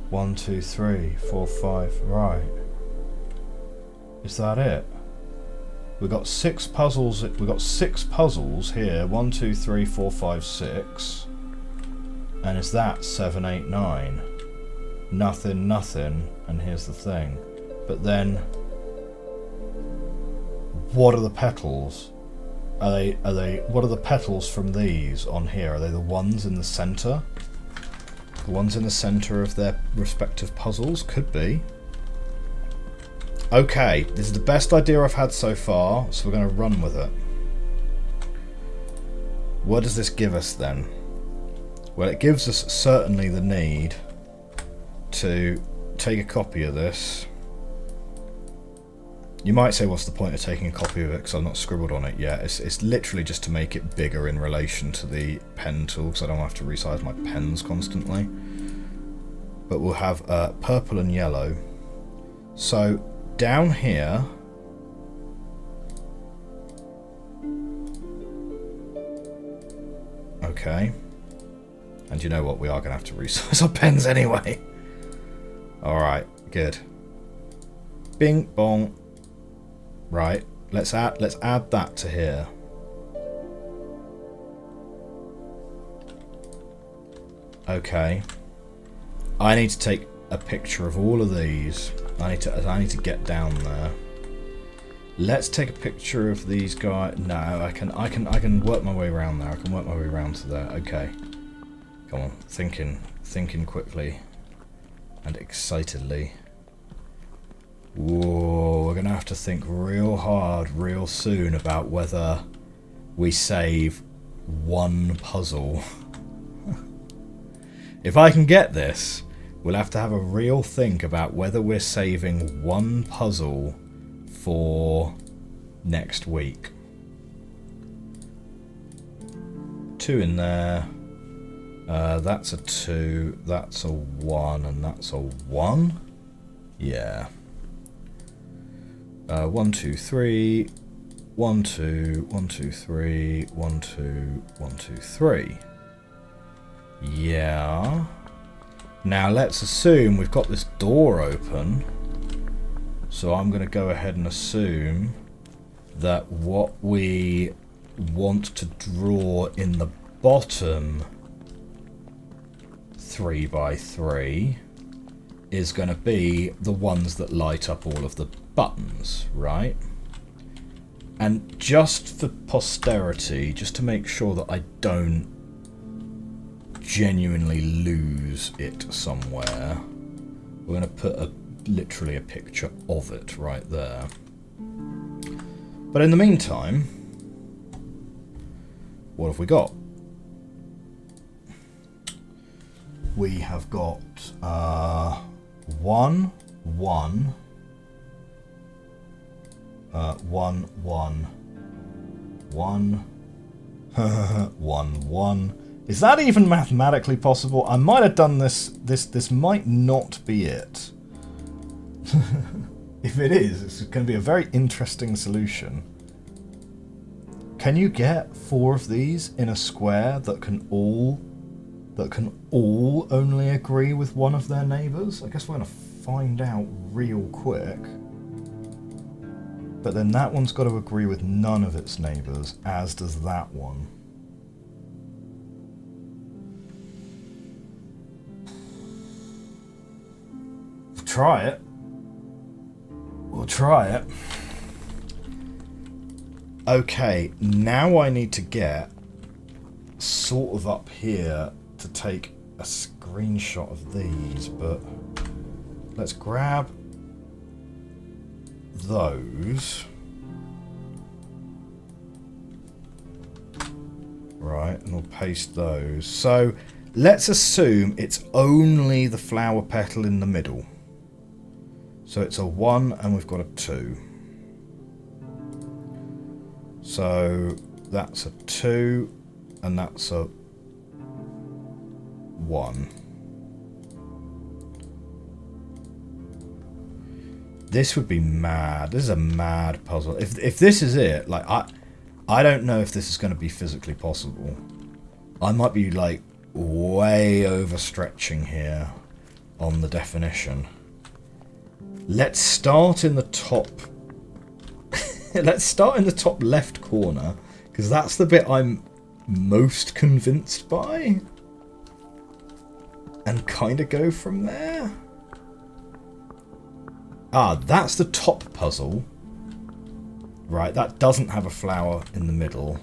one, two, three, four, five, right. Is that it? We've got 6 puzzles. We've got 6 puzzles here. 1, 2, 3, 4, 5, 6. And is that 7, 8, 9? Nothing. And here's the thing. But then, what are the petals? Are they? What are the petals from these on here? Are they the ones in the centre? The ones in the centre of their respective puzzles? Could be. Okay, this is the best idea I've had so far, so we're going to run with it. What does this give us then? Well, it gives us certainly the need to take a copy of this. You might say, what's the point of taking a copy of it, because I've not scribbled on it yet. It's literally just to make it bigger in relation to the pen tool, because I don't have to resize my pens constantly. But we'll have purple and yellow. So down here, okay, and you know what, we are going to have to resize our pens anyway. Alright, good. Bing bong. Right, let's add that to here. Okay, I need to take a picture of all of these. I need to get down there. Let's take a picture of these guys. No, I can work my way around there. I can work my way around to there. Okay. Come on, thinking quickly and excitedly. Whoa, we're gonna have to think real hard real soon about whether we save one puzzle. If I can get this, we'll have to have a real think about whether we're saving one puzzle for next week. 2 in there. That's a 2, that's a 1, and that's a 1. Yeah. 1, 2, 3. 1, 2, 1, 2, 3. 1, 2, 1, 2, 3. Yeah. Now let's assume we've got this door open. So I'm going to go ahead and assume that what we want to draw in the bottom 3 by 3 is going to be the ones that light up all of the buttons, right? And just for posterity, just to make sure that I don't genuinely lose it somewhere, we're going to put literally a picture of it right there. But in the meantime, what have we got? We have got 1, 1, 1, 1, 1, 1, 1. Is that even mathematically possible? I might have done this. This might not be it. If it is, it's going to be a very interesting solution. Can you get 4 of these in a square that can all only agree with one of their neighbours? I guess we're going to find out real quick. But then that one's got to agree with none of its neighbours, as does that one. Try it. We'll try it. Okay, now I need to get sort of up here to take a screenshot of these, but let's grab those. Right, and we'll paste those. So let's assume it's only the flower petal in the middle. So it's a 1 and we've got a 2. So that's a 2 and that's a 1. This would be mad. This is a mad puzzle. If this is it, like I don't know if this is going to be physically possible. I might be like way overstretching here on the definition. Let's start in the top. Let's start in the top left corner, because that's the bit I'm most convinced by. And kind of go from there. Ah, that's the top puzzle. Right, that doesn't have a flower in the middle.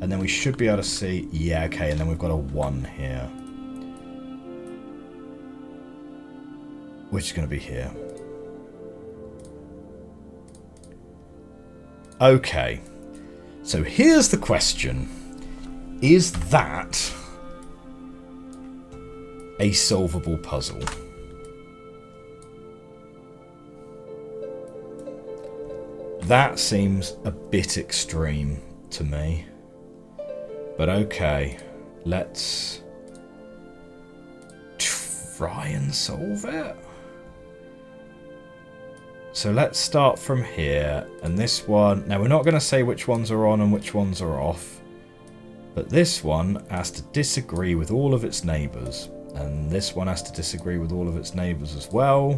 And then we should be able to see... Yeah, okay, and then we've got a 1 here. Which is going to be here. Okay, so here's the question. Is that a solvable puzzle? That seems a bit extreme to me. But okay, let's try and solve it. So let's start from here, and this one... Now, we're not going to say which ones are on and which ones are off, but this one has to disagree with all of its neighbours, and this one has to disagree with all of its neighbours as well,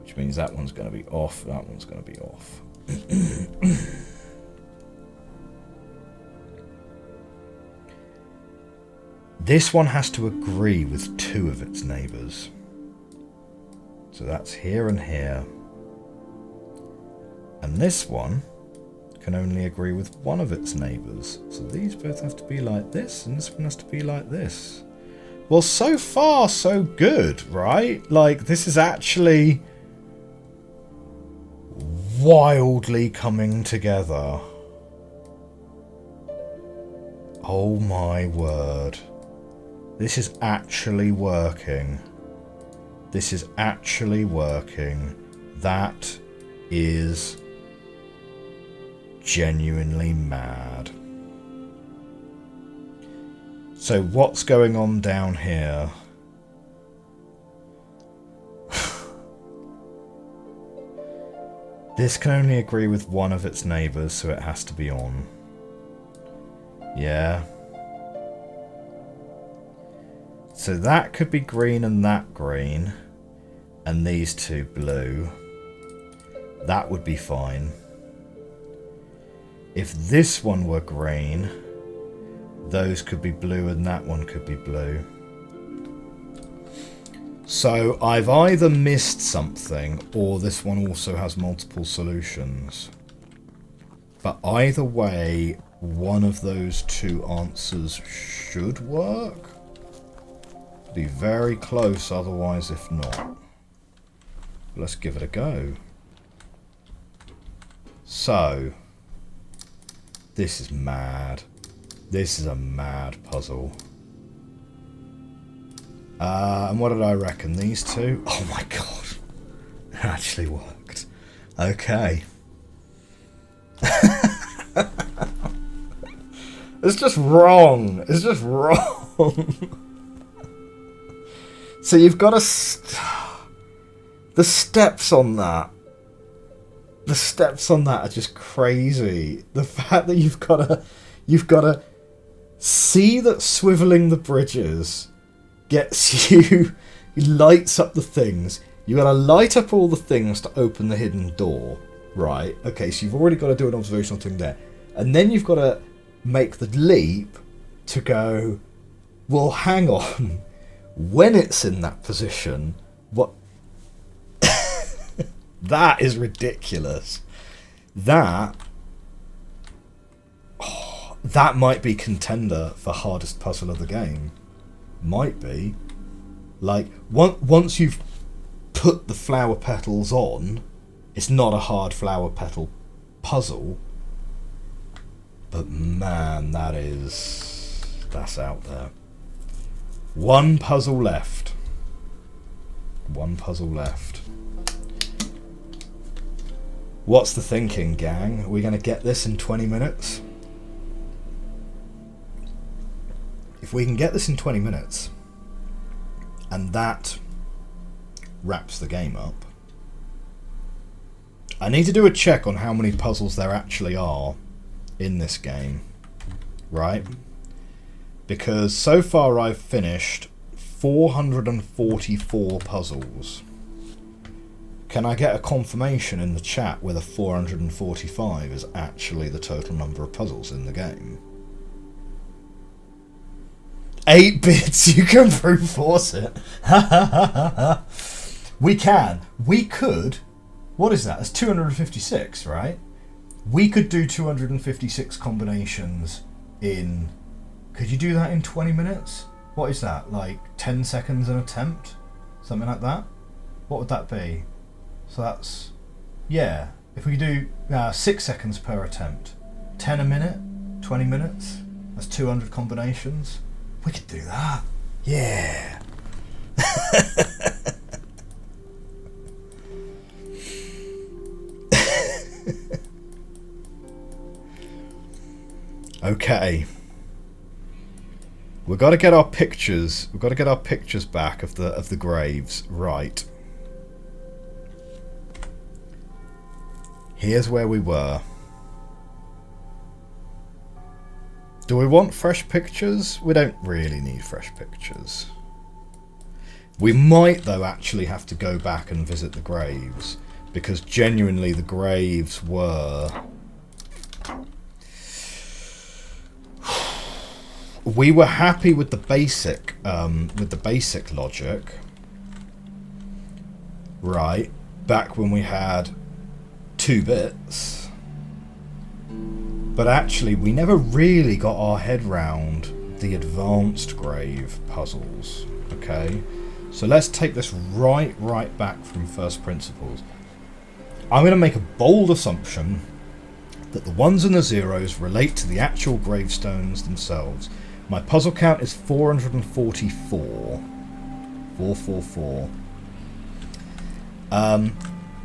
which means that one's going to be off, that one's going to be off. This one has to agree with 2 of its neighbours. So that's here and here. And this one can only agree with one of its neighbours. So these both have to be like this, and this one has to be like this. Well, so far, so good, right? Like, this is actually wildly coming together. Oh my word. This is actually working. This is actually working. That is genuinely mad. So what's going on down here? This can only agree with one of its neighbours, so it has to be on. Yeah. So that could be green and that green. And these two blue. That would be fine. If this one were green, those could be blue and that one could be blue. So I've either missed something or this one also has multiple solutions. But either way, one of those two answers should work. Be very close otherwise if not. Let's give it a go. So, this is mad. This is a mad puzzle. And what did I reckon? These two? Oh my god. It actually worked. Okay. It's just wrong. It's just wrong. So you've got the steps on that. The steps on that are just crazy. The fact that you've got to see that swiveling the bridges gets you, lights up the things. You got to light up all the things to open the hidden door, right? Okay, so you've already got to do an observational thing there, and then you've got to make the leap to go. Well, hang on. When it's in that position, what? That is ridiculous. That might be contender for hardest puzzle of the game. Might be. Like, once you've put the flower petals on, it's not a hard flower petal puzzle. But man, that's out there. One puzzle left. One puzzle left. What's the thinking, gang? Are we going to get this in 20 minutes? If we can get this in 20 minutes, and that wraps the game up, I need to do a check on how many puzzles there actually are in this game, right? Because so far I've finished 444 puzzles. Can I get a confirmation in the chat whether 445 is actually the total number of puzzles in the game? 8 bits, you can brute force it. We can. We could. What is that? That's 256, right? We could do 256 combinations in... Could you do that in 20 minutes? What is that? Like 10 seconds an attempt? Something like that? What would that be? So that's... Yeah. If we do 6 seconds per attempt. 10 a minute? 20 minutes? That's 200 combinations. We could do that. Yeah. Okay. We've got to get our pictures. We've got to get our pictures back of the graves. Right. Here's where we were. Do we want fresh pictures? We don't really need fresh pictures. We might, though, actually have to go back and visit the graves, because genuinely the graves were... We were happy with the basic logic, right? Back when we had 2 bits. But actually, we never really got our head round the advanced grave puzzles. Okay, so let's take this right back from first principles. I'm going to make a bold assumption that the 1s and the 0s relate to the actual gravestones themselves. My puzzle count is 444. 444. I'm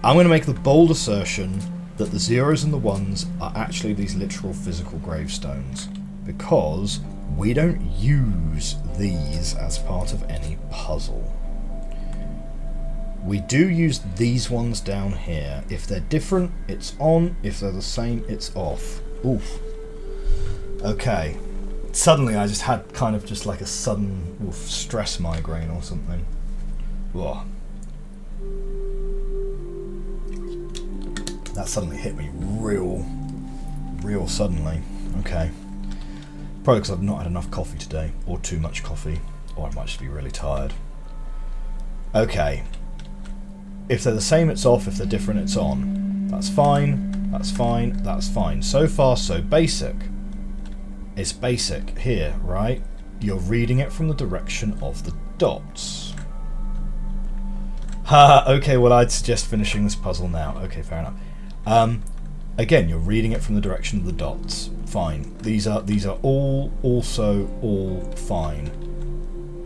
going to make the bold assertion that the 0s and the 1s are actually these literal physical gravestones, because we don't use these as part of any puzzle. We do use these ones down here. If they're different, it's on. If they're the same, it's off. Oof. Okay. Suddenly I just had kind of just like a sudden stress migraine or something. Whoa. That suddenly hit me real suddenly. Okay. Probably because I've not had enough coffee today, or too much coffee, or I might just be really tired. Okay. If they're the same, it's off. If they're different, it's on. That's fine. That's fine. That's fine. So far, so basic. It's basic here, right? You're reading it from the direction of the dots. Ha! Okay, well, I'd suggest finishing this puzzle now. Okay, fair enough. Again, you're reading it from the direction of the dots. Fine. These are also all fine.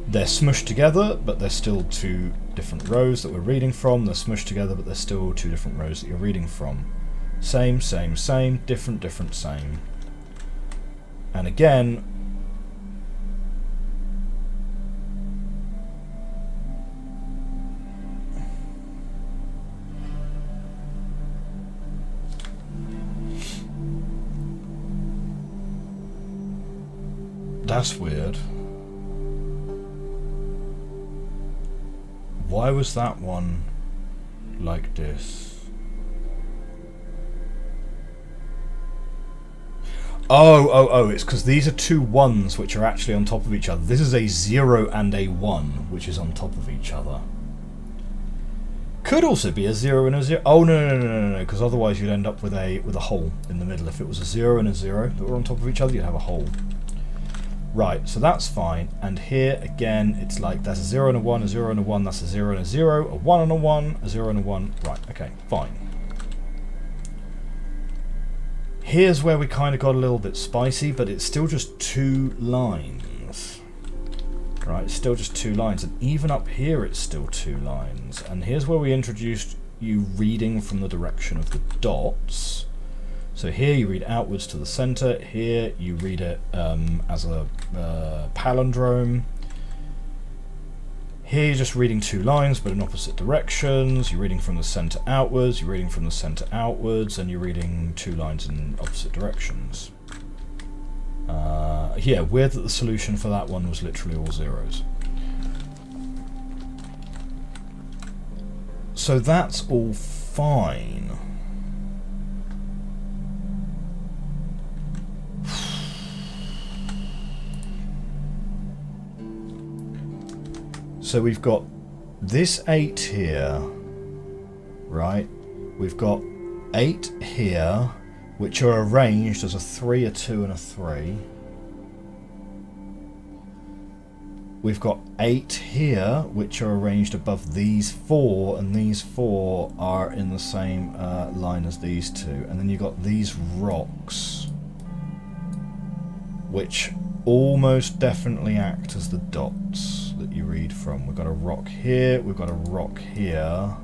They're smushed together, but they're still two different rows that we're reading from. They're smushed together, but they're still two different rows that you're reading from. Same, same, same, different, different, same. And again, that's weird. Why was that one like this? Oh, it's because these are two ones which are actually on top of each other. This is a 0 and a 1 which is on top of each other. Could also be a 0 and a 0. Oh, no, because otherwise you'd end up with a hole in the middle. If it was a 0 and a 0 that were on top of each other, you'd have a hole. Right, so that's fine. And here, again, it's like that's a 0 and a 1, a 0 and a 1, that's a 0 and a 0, a 1 and a 1, a 0 and a 1. Right, okay, fine. Here's where we kind of got a little bit spicy, but it's still just two lines. Right, it's still just two lines. And even up here, it's still two lines. And here's where we introduced you reading from the direction of the dots. So here you read outwards to the center. Here you read it as a palindrome. Here you're just reading two lines, but in opposite directions. You're reading from the center outwards. You're reading from the center outwards, and you're reading two lines in opposite directions. Yeah, weird that the solution for that one was literally all zeros. So that's all fine. So we've got this 8 here, right? We've got 8 here, which are arranged as a 3, a 2, and a 3. We've got 8 here, which are arranged above these 4, and these 4 are in the same line as these 2. And then you've got these rocks, which almost definitely act as the dots that you read from. We've got a rock here, we've got a rock here.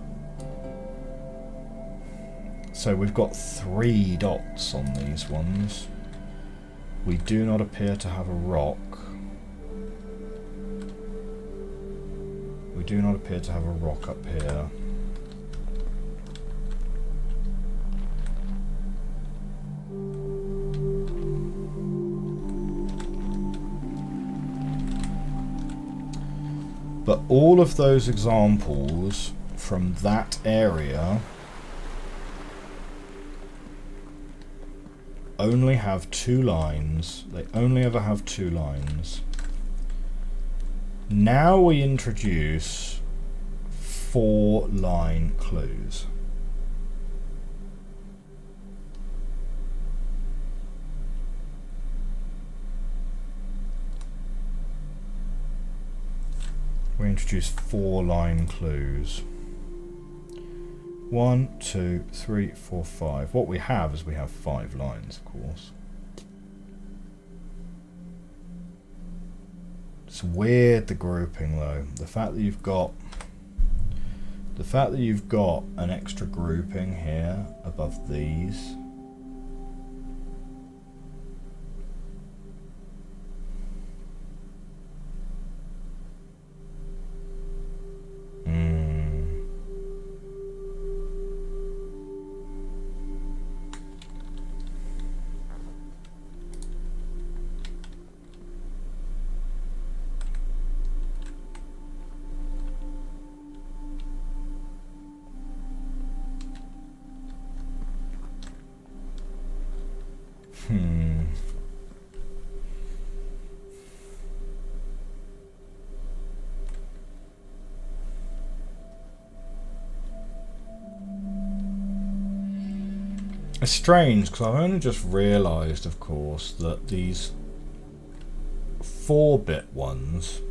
So we've got 3 dots on these ones. We do not appear to have a rock. We do not appear to have a rock up here. But all of those examples from that area only have 2 lines. They only ever have 2 lines. Now we introduce 4-line clues. We introduce 4-line clues. 1, 2, 3, 4, 5. What we have is we have 5 lines, of course. It's weird, the grouping though. The fact that you've got an extra grouping here above these. It's strange because I've only just realised, of course, that these 4-bit ones,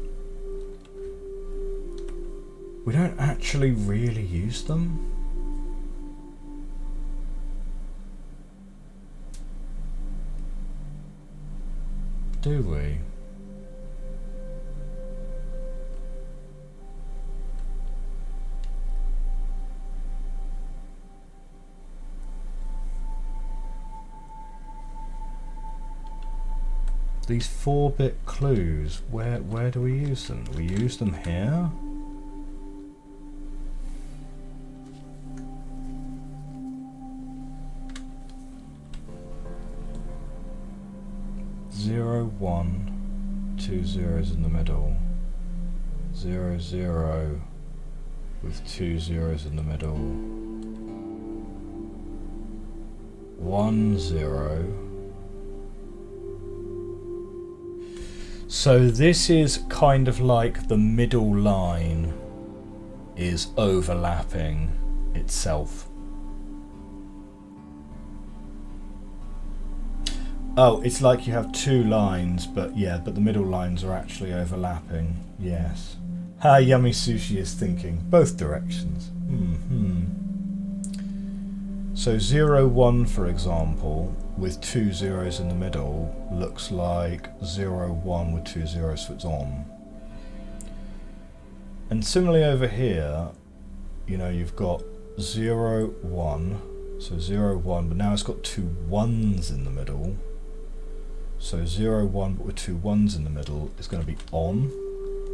we don't actually really use them. Do we? These 4-bit clues, where do we use them? We use them here? Zero, 1, 2 zeros in the middle. 0, 0 with 2 zeros in the middle. 1, 0. So this is kind of like the middle line is overlapping itself. Oh, it's like you have 2 lines, but yeah, but the middle lines are actually overlapping. Yes. Ha, Yummy Sushi is thinking both directions. So 0, 1, for example, with 2 zeros in the middle, looks like 0, 1 with 2 zeros, so it's on. And similarly over here, you know, you've got 0, 1, so 0, 1, but now it's got 2 1s in the middle. So 0, 1, but with 2 1s in the middle is going to be on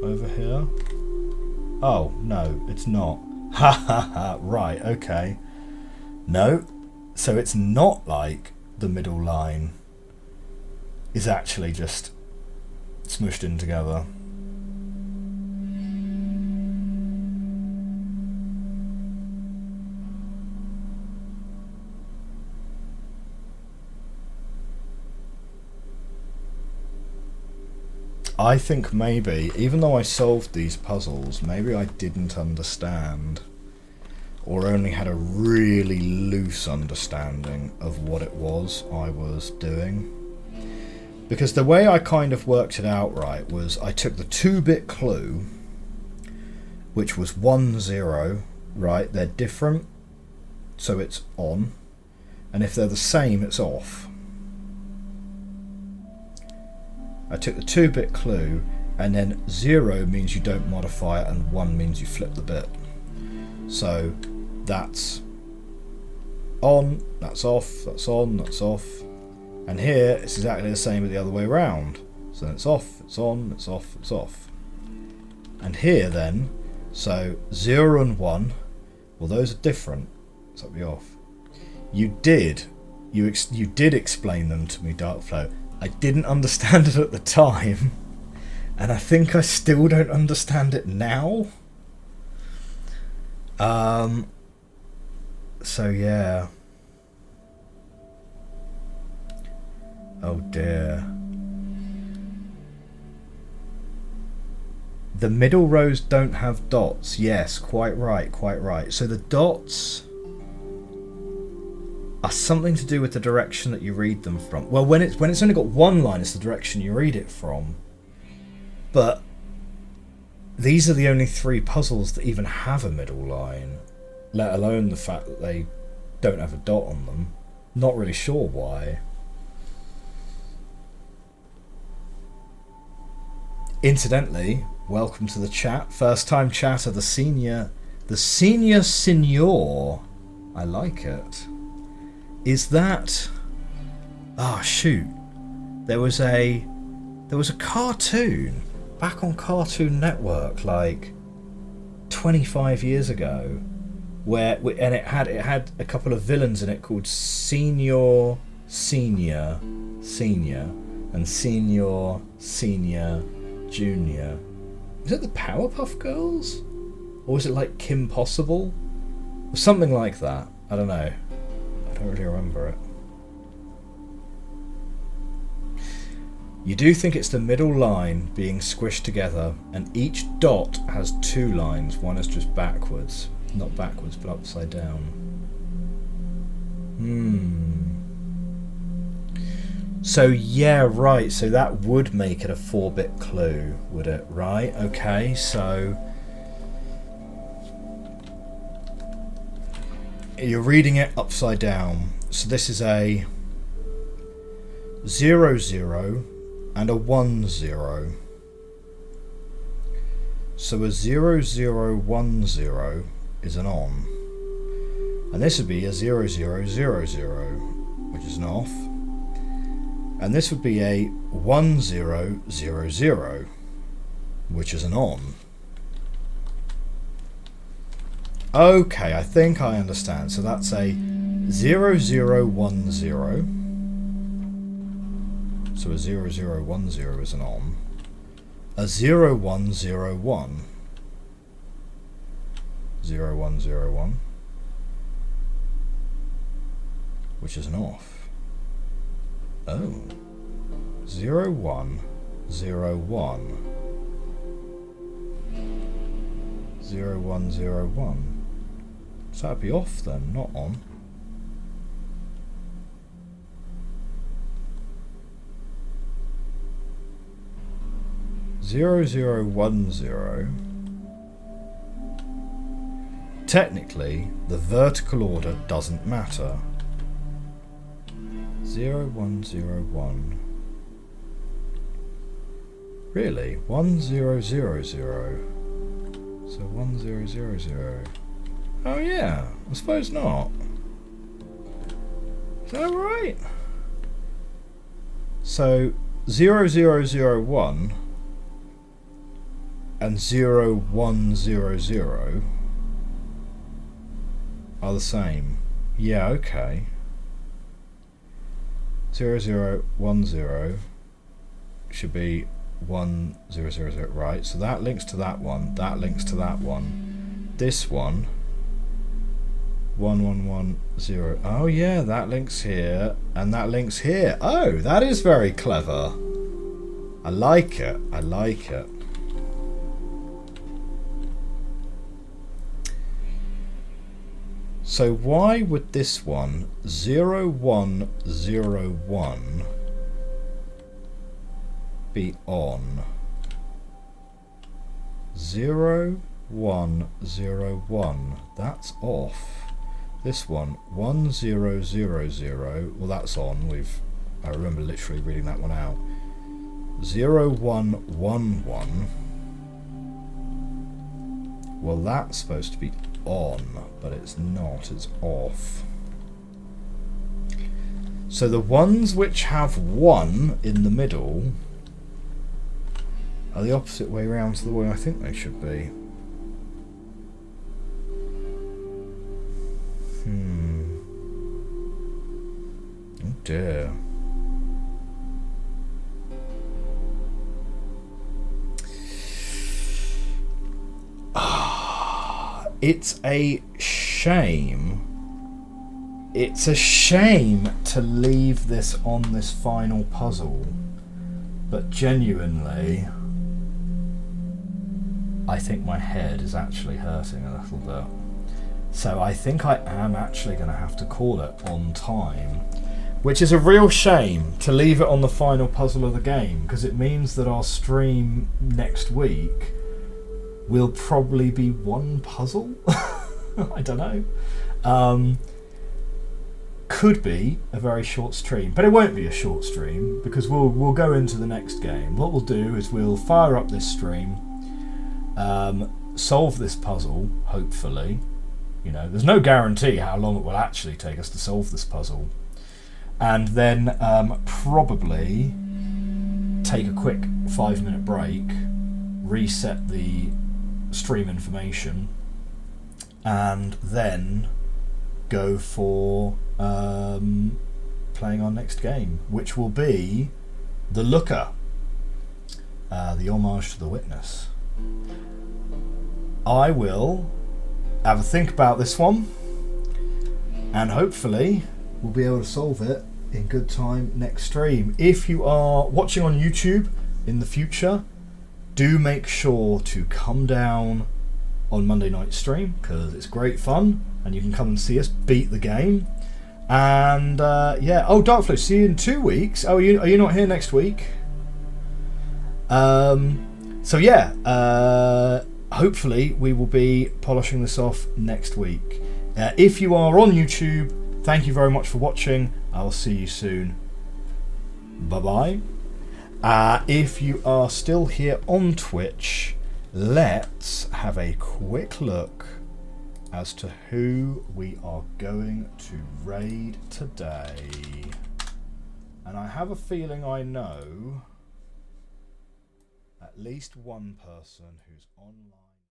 over here. Oh, no, it's not. Ha ha ha, right, okay. No, so it's not like the middle line is actually just smooshed in together. I think maybe, even though I solved these puzzles, maybe I didn't understand, or only had a really loose understanding of what it was I was doing. Because the way I kind of worked it out right was I took the 2-bit clue, which was 1, 0, right? They're different, so it's on. And if they're the same, it's off. I took the 2-bit clue, and then 0 means you don't modify it, and 1 means you flip the bit. So that's on, that's off, that's on, that's off. And here it's exactly the same but the other way around. So it's off, it's on, it's off, it's off. And here then, so 0 and 1, well those are different, so that'll be off. You did explain them to me, Darkflow. I didn't understand it at the time, and I think I still don't understand it now. So yeah. Oh dear. The middle rows don't have dots. Yes, quite right, quite right. So the dots are something to do with the direction that you read them from. Well, when it's only got one line, it's the direction you read it from. But these are the only 3 puzzles that even have a middle line, let alone the fact that they don't have a dot on them. Not really sure why. Incidentally, welcome to the chat. First time chatter, the senior signor. I like it. Is that... Oh shoot. There was a cartoon back on Cartoon Network like 25 years ago where and it had a couple of villains in it called Senior Senior and Senior Senior Junior. Is it the Powerpuff Girls? Or was it like Kim Possible? Or something like that. I don't know. I don't really remember it. You do think it's the middle line being squished together, and each dot has two lines. One is just backwards. Not backwards, but upside down. So yeah, right, so that would make it a 4-bit clue, would it? Right, okay, so you're reading it upside down. So this is a 0, 0 and a 1, 0. So a 0, 0, 1, 0 is an on. And this would be a 0, 0, 0, 0, which is an off. And this would be a 1, 0, 0, 0, which is an on. Okay, I think I understand. So that's a 0, 0, 1, 0. So a 0, 0, 1, 0 is an on. A 0, 1, 0, 1. 0, 1, 0, 1. Which is an off. Oh. 0, 1, 0, 1. 0, 1, 0, 1. So that'd be off then, not on. Zero, zero, 1, 0. Technically, the vertical order doesn't matter. 0, 1, 0, 1. Really? 1, 0, 0, 0. So 1, 0, 0, 0. Oh yeah, I suppose not. Is that right? So 0, 0, 0, 1 and 0, 1, 0, 0 are the same. Yeah, okay. 0, 0, 1, 0 should be 1, 0, 0, 0. Right, so that links to that one. That links to that one. This one. 1, 1, 1, 0. Oh yeah, that links here. And that links here. Oh, that is very clever. I like it. I like it. So why would this one 0, 1, 0, 1 be on? 0, 1, 0, 1. That's off. This one 1, 0, 0, 0. Well, that's on. I remember literally reading that one out. 0, 1, 1, 1. Well, that's supposed to be on, but it's not, it's off. So the ones which have 1 in the middle are the opposite way around to the way I think they should be. Oh dear. It's a shame. It's a shame to leave this on this final puzzle, but genuinely, I think my head is actually hurting a little bit. So I think I am actually going to have to call it on time, which is a real shame to leave it on the final puzzle of the game, because it means that our stream next week will probably be one puzzle. I don't know. Could be a very short stream, but it won't be a short stream because we'll go into the next game. What we'll do is we'll fire up this stream, solve this puzzle, hopefully. You know, there's no guarantee how long it will actually take us to solve this puzzle. And then probably take a quick 5-minute break, reset the stream information, and then go for playing our next game, which will be The Looker, the homage to The Witness. I will have a think about this one, and hopefully we'll be able to solve it in good time next stream. If you are watching on YouTube in the future, do make sure to come down on Monday night stream, because it's great fun and you can come and see us beat the game. And Darkflow, see you in 2 weeks. Oh, are you not here next week? Hopefully we will be polishing this off next week. If you are on YouTube, thank you very much for watching. I'll see you soon. Bye bye. If you are still here on Twitch, let's have a quick look as to who we are going to raid today. And I have a feeling I know at least one person who's online.